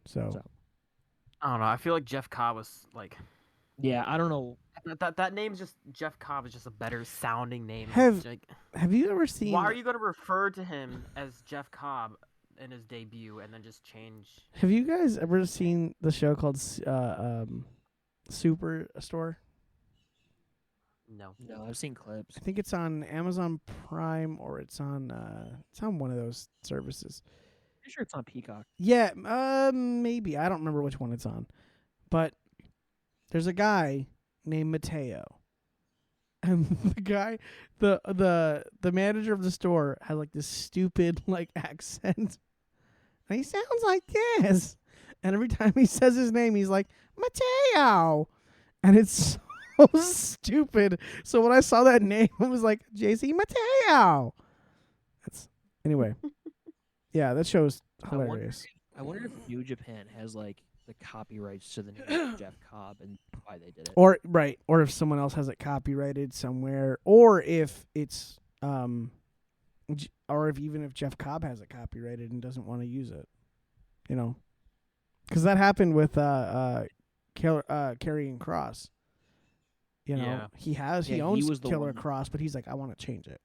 So I don't know. I feel like Jeff Cobb was like Yeah, I don't know. that name's just Jeff Cobb is just a better sounding name. Have Like, Have you ever seen? why are you going to refer to him as Jeff Cobb in his debut and then just change? Have you guys ever seen the show called Superstore? No. No, I've seen clips. I think it's on Amazon Prime or it's on one of those services. Pretty sure it's on Peacock. Yeah, maybe. I don't remember which one it's on. But there's a guy named Mateo. And the guy, the manager of the store has like this stupid like accent. And he sounds like this. And every time he says his name, he's like, Mateo. And it's so stupid. So when I saw that name, I was like, JC Mateo. Anyway. Yeah, that show's hilarious. I wonder if New Japan has like the copyrights to the name of Jeff Cobb and why they did it. Or if someone else has it copyrighted somewhere, or if it's or if even if Jeff Cobb has it copyrighted and doesn't want to use it, because that happened with Karrion Kross. Yeah. He Yeah, owns was the Killer one- Cross, but he's like, I want to change it.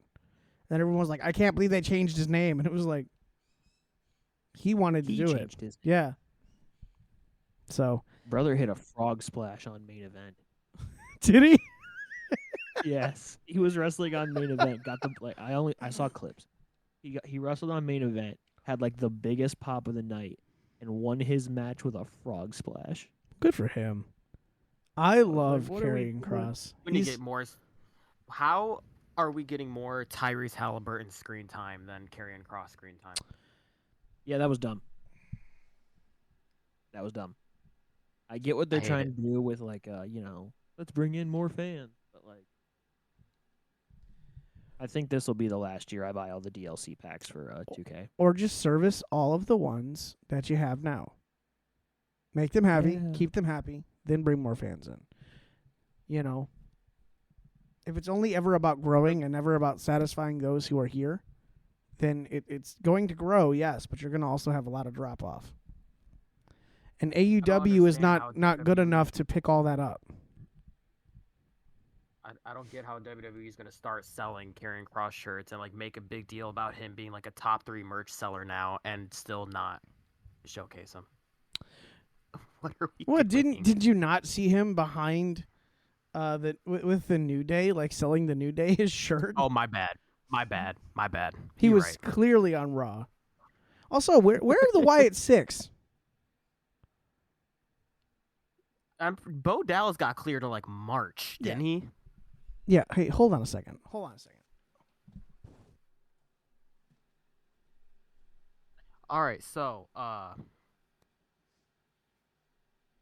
And everyone was like, I can't believe they changed his name, and it was like, he wanted to He do it. changed his... Yeah. So Brother hit a frog splash on main event. did he? Yes, he was wrestling on main event. Got the I saw clips. He wrestled on main event, had like the biggest pop of the night, and won his match with a frog splash. Good for him. I like, love what are we carrying doing? Cross. We need to He's get more. How are we getting more Tyrese Halliburton screen time than Karrion Cross screen time? Yeah, that was dumb. That was dumb. I get what they're hate trying it. to do with like let's bring in more fans, but like I think this will be the last year I buy all the DLC packs for 2K. or just service all of the ones that you have now. Make them happy, Yeah. keep them happy, then bring more fans in. You know, if it's only ever about growing and never about satisfying those who are here, then it's going to grow, yes, but you're going to also have a lot of drop off. And AUW is understand how not good WWE enough to pick all that up. I don't get how WWE is going to start selling Karrion Cross shirts and like make a big deal about him being like a top 3 merch seller now and still not showcase him. What are we What doing? did you not see him behind with the New Day, like selling the New Day his shirt? Oh, my bad. He You're was right. clearly on Raw. Also, where are the Wyatt Six? Bo Dallas got cleared to like March, didn't he? Yeah. Hey, hold on a second. All right, so I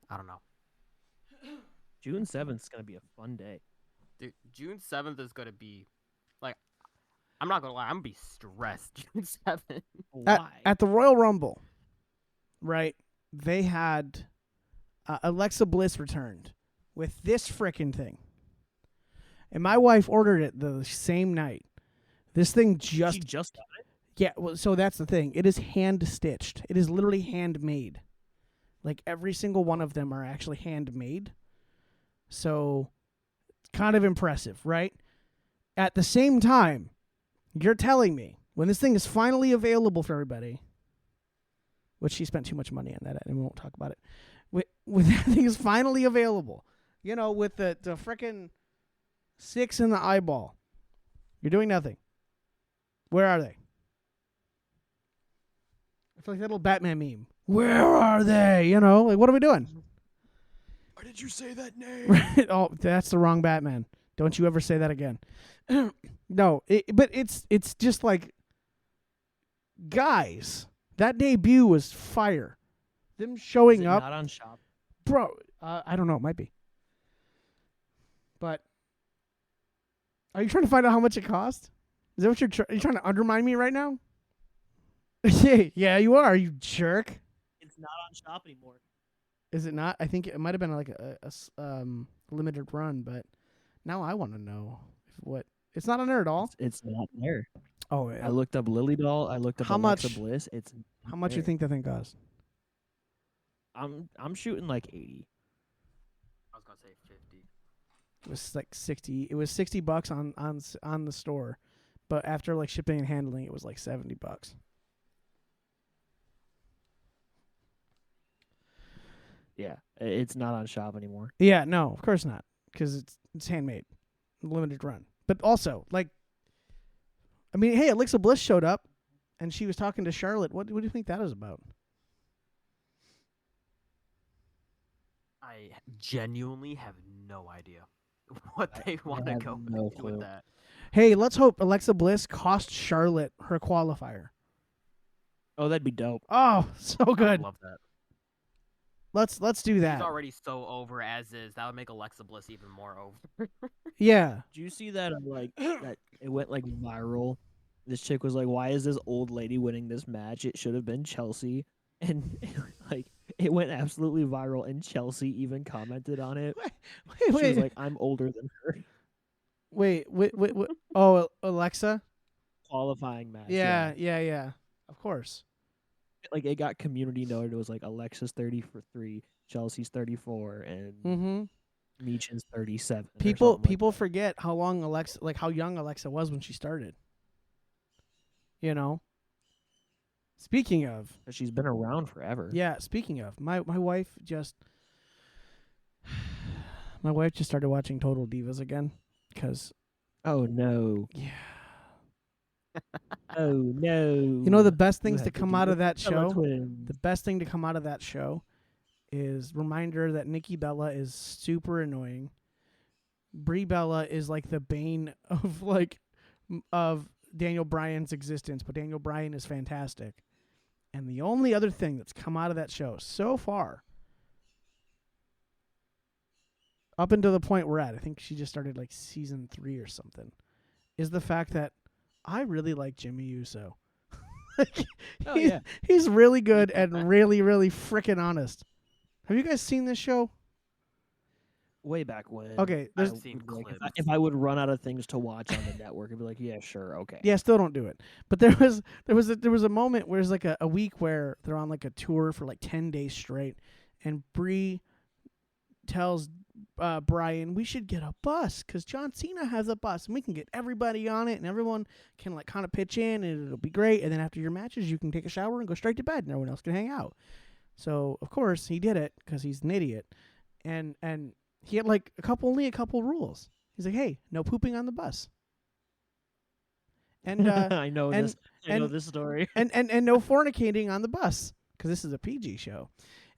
don't know. June 7th is gonna be a fun day. Dude, June 7th is gonna be like, I'm not gonna lie, I'm gonna be stressed. June 7th. Why? At the Royal Rumble, right? They had Alexa Bliss returned with this frickin' thing, and my wife ordered it the same night. This thing She just just got it? yeah. Well, so that's the thing. It is hand stitched. It is literally handmade. Like every single one of them are actually handmade. So it's kind of impressive, right? At the same time, you're telling me when this thing is finally available for everybody, which she spent too much money on that, and we won't talk about it. When that thing is finally available, you know, with the frickin' 6 in the eyeball, you're doing nothing. Where are they? I feel like that little Batman meme. Where are they? You know, like what are we doing? Why did you say that name? Oh, that's the wrong Batman. Don't you ever say that again. No, but it's just like, guys, that debut was fire. Them Is showing it up, not on shop? bro. I don't know. It might be. But are you trying to find out how much it cost? Is that what are you trying to undermine me right now? Yeah, you are. You jerk. It's not on shop anymore. Is it not? I think it might have been like a limited run, but now I want to know what. It's not on there at all. It's not there. Oh, I looked up Lily Doll. I looked up How Alexa much- Bliss. It's how much you there. think that thing cost? I'm shooting like 80. I was gonna say 50. It was like 60. It was $60 on the store, but after like shipping and handling, it was like $70. Yeah, it's not on shop anymore. Yeah, no, of course not, because it's handmade, limited run. But also, like, I mean, hey, Alexa Bliss showed up, and she was talking to Charlotte. What do you think that is about? I genuinely have no idea what they want to have go no with clue. that. Hey, let's hope Alexa Bliss cost Charlotte her qualifier. Oh, that'd be dope. Oh, so I good. would love that. Let's do She's that. already so over as is. That would make Alexa Bliss even more over. Yeah. Did you see that? Like that, it went like viral. This chick was like, "Why is this old lady winning this match? It should have been Chelsea." And like, it went absolutely viral. And Chelsea even commented on it. She was like, "I'm older than her." wait. Oh, Alexa. Qualifying match. Yeah. Of course. Like it got community noted. It was like Alexa's 33, Chelsea's 34, and Mm-hmm. Meechin's 37. or People something like that. forget how how young Alexa was when she started. You know. Speaking of, But she's been around forever. yeah. Speaking of, my wife just started watching Total Divas again, because Oh no. yeah. Oh no. You know the best things have to to come do out with of that Bella show. twins. The best thing to come out of that show is reminder that Nikki Bella is super annoying. Brie Bella is like the bane of of Daniel Bryan's existence, but Daniel Bryan is fantastic. And the only other thing that's come out of that show so far, up until the point we're at, I think she just started like season 3 or something, is the fact that I really like Jimmy Uso. Like, Oh, yeah. he's really good and really, really freaking honest. Have you guys seen this show? Way back when. Okay, I there's I've seen would, like, clips. if I would run out of things to watch on the network, I'd be like, yeah, sure, okay. yeah, still don't do it. But there was a moment where there's like a week where they're on like a tour for like 10 days straight, and Brie tells Brian, we should get a bus because John Cena has a bus and we can get everybody on it and everyone can like kind of pitch in and it'll be great. And then after your matches, you can take a shower and go straight to bed and everyone else can hang out. So of course he did it because he's an idiot, and he had like only a couple rules. He's like, hey, no pooping on the bus. And I know and- this. I know and- this story. and no fornicating on the bus because this is a PG show.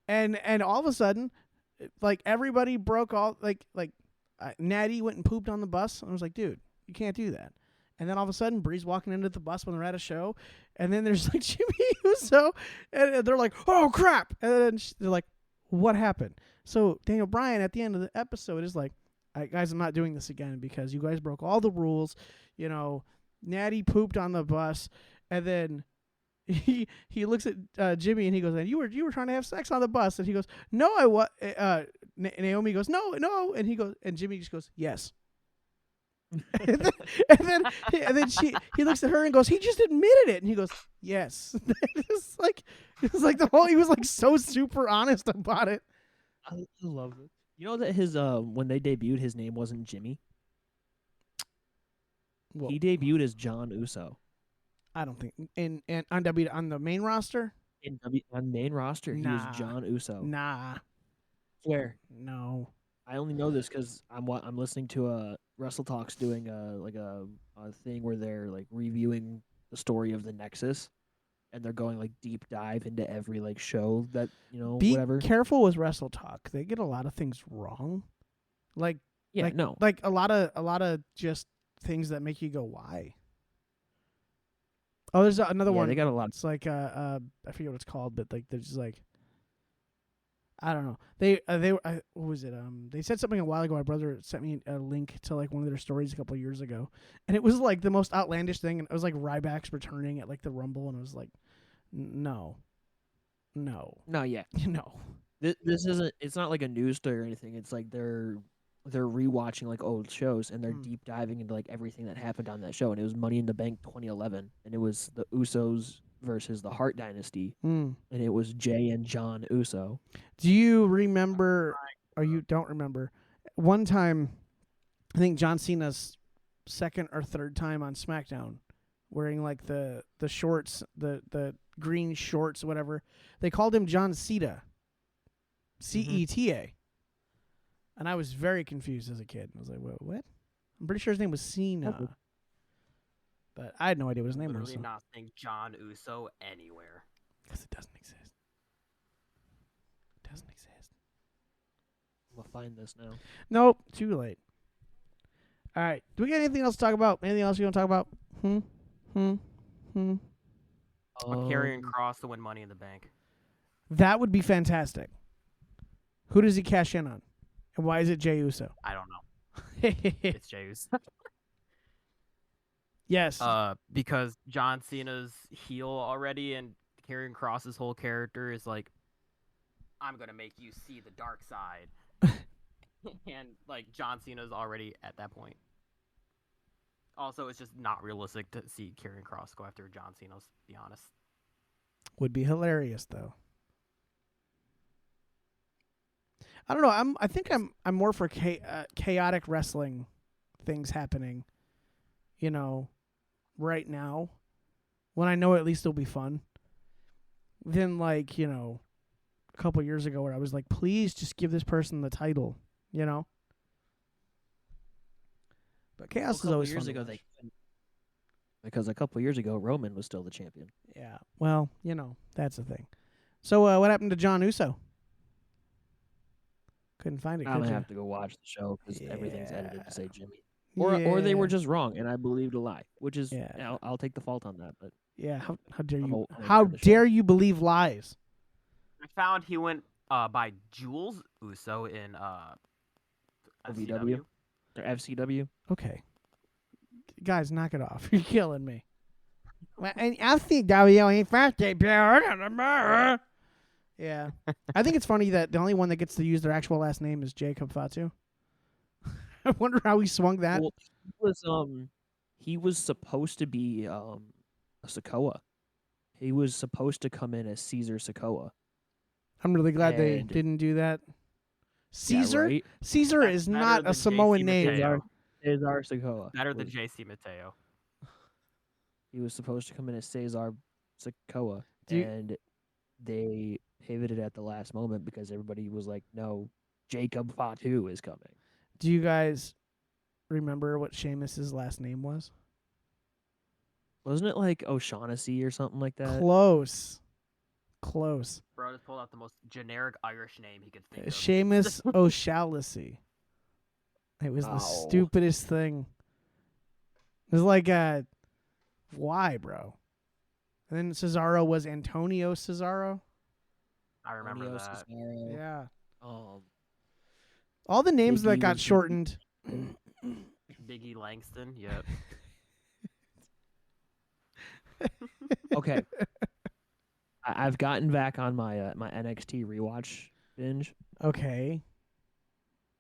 And all of a sudden, like everybody broke all like Natty went and pooped on the bus, and I was like, dude, you can't do that. And then all of a sudden, Bree's walking into the bus when they're at a show, and then there's like Jimmy Uso, and they're like, oh crap, and then they're like, what happened? So Daniel Bryan at the end of the episode is like, all right, guys, I'm not doing this again because you guys broke all the rules. You know, Natty pooped on the bus, and then he looks at Jimmy and he goes, and you were trying to have sex on the bus, and he goes, no, I was. Naomi goes, no, and he goes, and Jimmy just goes, yes. and then he looks at her and goes, he just admitted it, and he goes, yes. It's like the whole, he was like so super honest about it. I love it. You know that his when they debuted, his name wasn't Jimmy. Well, He debuted as John Uso. I don't think on the main roster. On main roster, he Nah. was John Uso. Nah, Swear. no. I only know this because I'm listening to Wrestle Talks doing a thing where they're like reviewing the story of the Nexus, and they're going like deep dive into every like show that Be whatever. careful with Wrestle Talk. They get a lot of things wrong. Like Yeah, like, no. like a lot of just things that make you go, why? Oh, there's another Yeah, one. they got a lot. It's like I forget what it's called, but like there's just like, I don't know. They what was it? They said something a while ago. My brother sent me a link to like one of their stories a couple of years ago, and it was like the most outlandish thing. And it was like Ryback's returning at like the Rumble, and it was like, no, No, yeah. no. This isn't. It's not like a news story or anything. It's like they're rewatching like old shows and they're deep diving into like everything that happened on that show. And it was Money in the Bank 2011, and it was the Usos versus the Hart Dynasty, and it was Jay and John Uso. Do you remember, or you don't remember, one time, I think John Cena's second or third time on SmackDown, wearing like the shorts, the green shorts, whatever. They called him John Cena. CETA. And I was very confused as a kid. I was like, what? I'm pretty sure his name was Cena. But I had no idea what his name was. Literally not saying John Uso anywhere. Because it doesn't exist. It doesn't exist. We'll find this now. Nope, too late. All right. Do we got anything else to talk about? Anything else you want to talk about? Carrying Cross to win Money in the Bank. That would be fantastic. Who does he cash in on? And why is it Jey Uso? I don't know. It's Jey Uso. Yes. Because John Cena's heel already, and Karrion Kross's whole character is like, I'm gonna make you see the dark side, and like John Cena's already at that point. Also, it's just not realistic to see Karrion Kross go after John Cena. Let's be honest. Would be hilarious though. I don't know. I think I'm more for chaotic wrestling things happening. Right now, when I know at least it'll be fun. Than like a couple years ago where I was like, please just give this person the title. But chaos is always years fun. ago because a couple years ago Roman was still the champion. Yeah. Well, that's the thing. So what happened to John Uso? Couldn't find it. I'm Could gonna you? have to go watch the show because everything's edited Yeah. to say Jimmy. Or they were Yeah. just wrong and I believed a lie, which is Yeah. I'll take the fault on that. But Yeah. How dare I'm you? gonna How turn the show. dare you believe lies? I found he went by Jules Uso in OVW? FCW. Or FCW. Okay, guys, knock it off. You're killing me. Well, and FCW ain't first debut. Yeah, I think it's funny that the only one that gets to use their actual last name is Jacob Fatu. I wonder how he swung that. Well, he was supposed to be a Sokoa. He was supposed to come in as Caesar Sokoa. I'm really glad they and- didn't do that. Caesar, Yeah, right? Caesar That's is better not a than Samoan JC name. Mateo. Cesar Sokoa. Better than JC Mateo. He was supposed to come in as Cesar Sokoa, Do you- and they pivoted at the last moment because everybody was like, "No, Jacob Fatu is coming." Do you guys remember what Sheamus's last name was? Wasn't it like O'Shaughnessy or something like that? Close. Bro just pulled out the most generic Irish name he could think of. Seamus O'Shaughnessy. It was the No. stupidest thing. It was like, why, bro? And then Cesaro was Antonio Cesaro. I remember Antonio that. Cesaro. Yeah. Um, All the names Big that E got was Big E. shortened. Biggie Langston. Yep. okay. I've gotten back on my my NXT rewatch binge. Okay.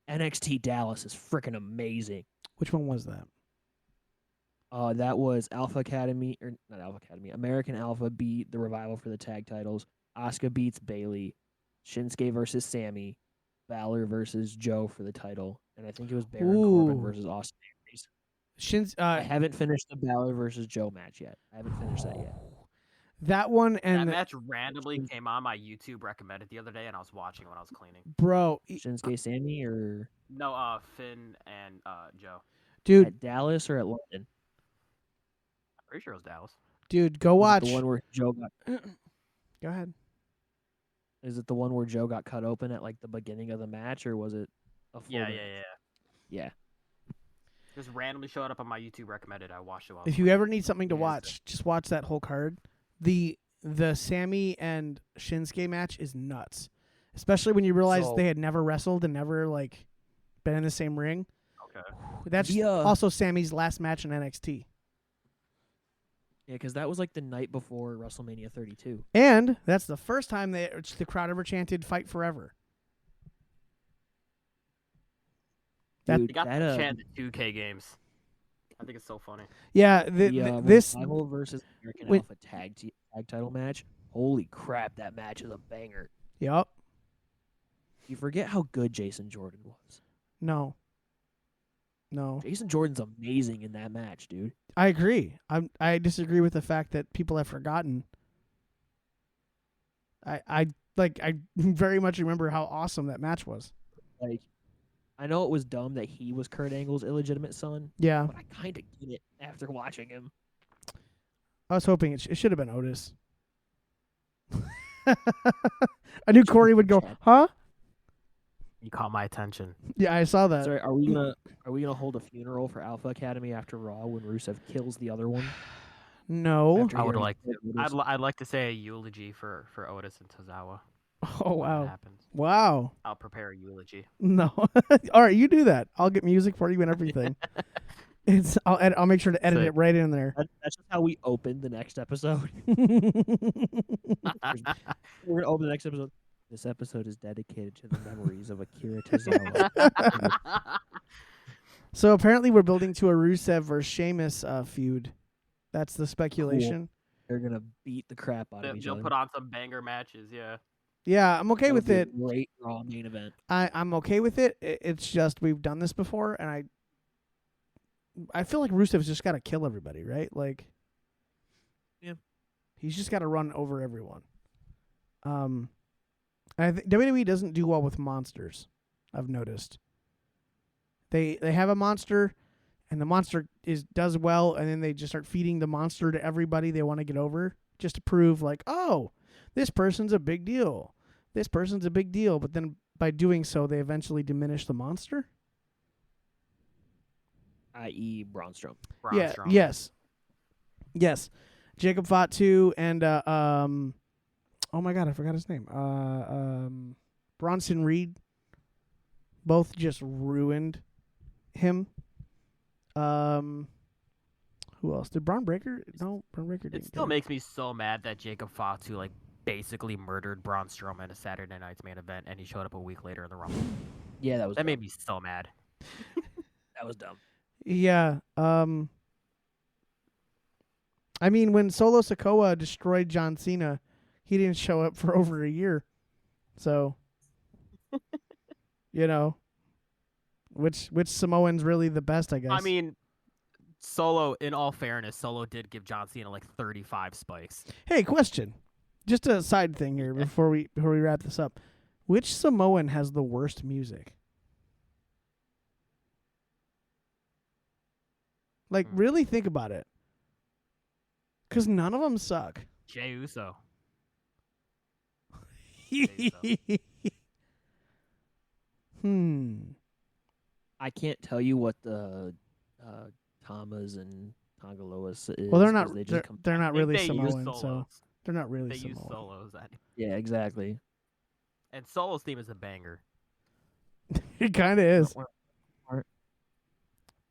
NXT Dallas is freaking amazing. Which one was that? That was Alpha Academy, or not Alpha Academy. American Alpha beat the Revival for the tag titles. Asuka beats Bailey. Shinsuke versus Sammy. Balor versus Joe for the title. And I think it was Baron Corbin Ooh. versus Austin Aries. I I haven't finished the Balor versus Joe match yet. I haven't finished that yet. that one That and match randomly came on my YouTube recommended the other day, and I was watching when I was cleaning. bro, Shinsuke Sammy or No, Finn and Joe. dude, at Dallas or at London? Pretty sure it was Dallas. dude, go Was it watch. the one where Joe got. Go ahead. Is it the one where Joe got cut open at like the beginning of the match, or was it a full? Yeah. Yeah. Just randomly showed up on my YouTube recommended. I watched it while. If you ever need something to Yeah, watch, just watch that whole card. The Sammy and Shinsuke match is nuts, especially when you realize So- they had never wrestled and never like been in the same ring. Okay. That's Yeah. also Sammy's last match in NXT, Yeah, because that was like the night before WrestleMania 32. and that's the first time the crowd ever chanted "Fight Forever." That- Dude, They got that, the chant in 2K games. I think it's so funny. Yeah, this Revival versus American when- Alpha tag title match. Holy crap, that match is a banger. Yup. You forget how good Jason Jordan was. No, Jason Jordan's amazing in that match, dude. I agree. I disagree with the fact that people have forgotten. I very much remember how awesome that match was. Like, I know it was dumb that he was Kurt Angle's illegitimate son, Yeah, but I kind of get it after watching him. I was hoping it should have been Otis. I knew Kory would go, huh? You caught my attention. Yeah, I saw that. Sorry, are we gonna hold a funeral for Alpha Academy after Raw when Rusev kills the other one? No. After I would hearing like. Otis? I'd like to say a eulogy for Otis and Tozawa. Oh when that wow. happens. Wow. I'll prepare a eulogy. No. All right, you do that. I'll get music for you and everything. I'll make sure to edit Sick. it right in there. That's just how we open the next episode. We're gonna open the next episode. This episode is dedicated to the memories of Akira Tozawa. So apparently we're building to a Rusev versus Sheamus feud. That's the speculation. They're gonna beat the crap out of each They'll other. put on some banger matches. Yeah. Yeah, I'm okay That with would be a it. Great Raw main event. I'm okay with it. It's just we've done this before, and I feel like Rusev's just got to kill everybody, right? Like, Yeah. he's just got to run over everyone. I think WWE doesn't do well with monsters. I've noticed. They have a monster, and the monster does well, and then they just start feeding the monster to everybody they want to get over, just to prove like, oh, this person's a big deal. This person's a big deal, but then by doing so, they eventually diminish the monster. I.e. Braunstrom. Yeah. Braunstrom. Yes. Jacob Fatu and oh my god, I forgot his name. Bronson Reed. Both just ruined him. Who else? Did Braun Breaker? No, Braun Breaker didn't. It still makes me so mad that Jacob Fatu like basically murdered Braun Strowman at a Saturday Night's main event, and he showed up a week later in the Rumble. Yeah, that was That dumb. made me so mad. That was dumb. Yeah. I mean, when Solo Sikoa destroyed John Cena, he didn't show up for over a year. So, you know, which Samoan's really the best, I guess. I mean, Solo, in all fairness, Solo did give John Cena like 35 spikes. Hey, question. Just a side thing here before we wrap this up. Which Samoan has the worst music? Like, really think about it. Because none of them suck. Jey Uso. I can't tell you what the Tamas and Tongaloas is. Well, they're not. They just come They're not I think really they use Samoan, so solos. they're not really They Samoan. use solos. Yeah, exactly. And Solo's theme is a banger. It kind of is. Or-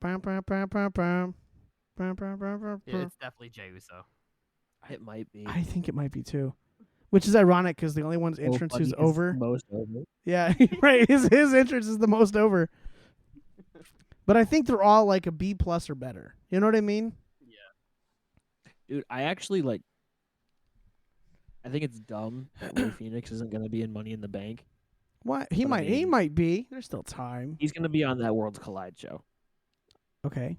Bam, bam, bam, bam, bam. Bam, bam, bam, bam, Yeah, bam. it's definitely Jey Uso. It might be. I think it might be too, which is ironic because the only one's So entrance funny, who's it's over. Most over. Yeah, right. His entrance is the most over. But I think they're all like a B plus or better. You know what I mean? Dude, I actually like. I think it's dumb that Ray Phoenix isn't going to be in Money in the Bank. What he But I might he mean- might be. There's still time. He's going to be on that Worlds Collide show, Okay.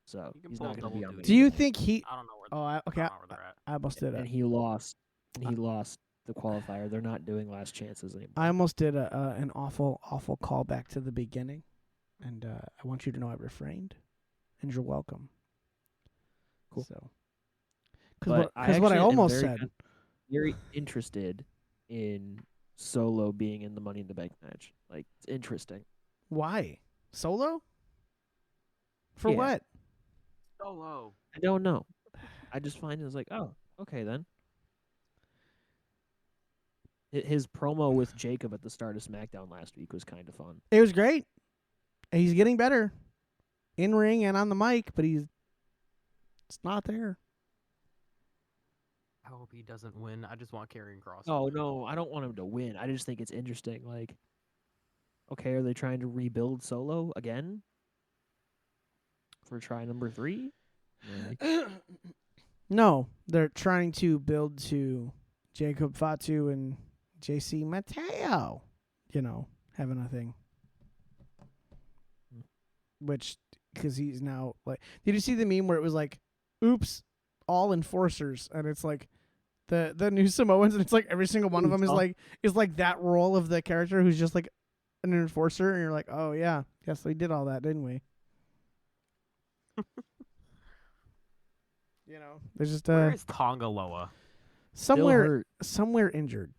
so You can he's pull not going to be double on. duty. Do you think he? I don't know where. Oh, I don't know where they're at. I almost did And it. he lost. And he lost the qualifier. They're not doing last chances anymore. I almost did an awful callback to the beginning, and I want you to know I refrained, and you're welcome. Cool. So, But because what I actually am almost very said. con- very interested in Solo being in the Money in the Bank match. Like, it's interesting. Why Solo? For Yeah. what? Solo. I don't know. I just find it's like, oh, okay then. His promo with Jacob at the start of SmackDown last week was kind of fun. It was great. He's getting better, in ring and on the mic, but it's not there. I hope he doesn't win. I just want Karrion Kross. to Oh win. no, I don't want him to win. I just think it's interesting. Like, okay, are they trying to rebuild Solo again for try number 3? Like, No, they're trying to build to Jacob Fatu and JC Mateo, having a thing. Which, because he's now like, did you see the meme where it was like, oops, all enforcers, and it's like the new Samoans, and it's like every single one of them is like that role of the character who's just like an enforcer, and you're like, oh yeah, yes, we did all that, didn't we? There's just Where is Tongaloa? somewhere injured.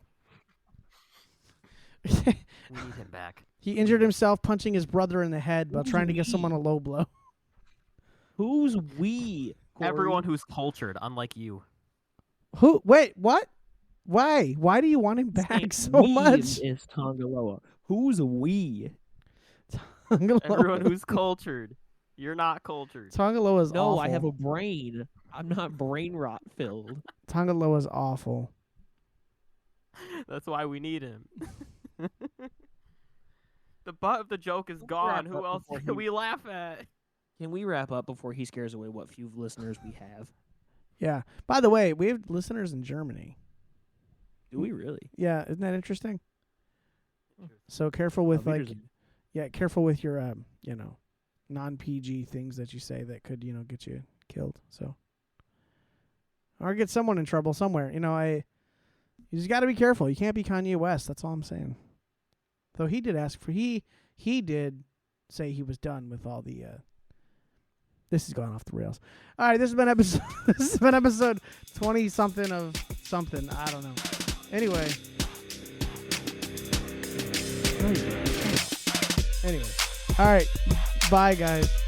We need him back. He injured himself punching his brother in the head while trying to give someone a low blow. who's we? Kory? Everyone who's cultured, unlike you. Who? Wait, what? Why? Why do you want him back so We much? is Tongaloa. Who's we? Everyone who's cultured. You're not cultured. Tongaloa's No, awful. I have a brain. I'm not brain rot filled. Tongaloa's awful. That's why we need him. The butt of the joke is gone. wrap Who up else before can he- we laugh at? Can we wrap up before he scares away what few listeners we have? Yeah. By the way, we have listeners in Germany. Do we really? Yeah, isn't that interesting? So careful with careful with your non-PG things that you say that could, get you killed. So, or get someone in trouble somewhere. You just got to be careful. You can't be Kanye West. That's all I'm saying. Though he did ask for he did say he was done with all the. This has gone off the rails. All right, this has been episode 20 something of something. I don't know. Anyway. No, you didn't. Anyway. All right. Bye, guys.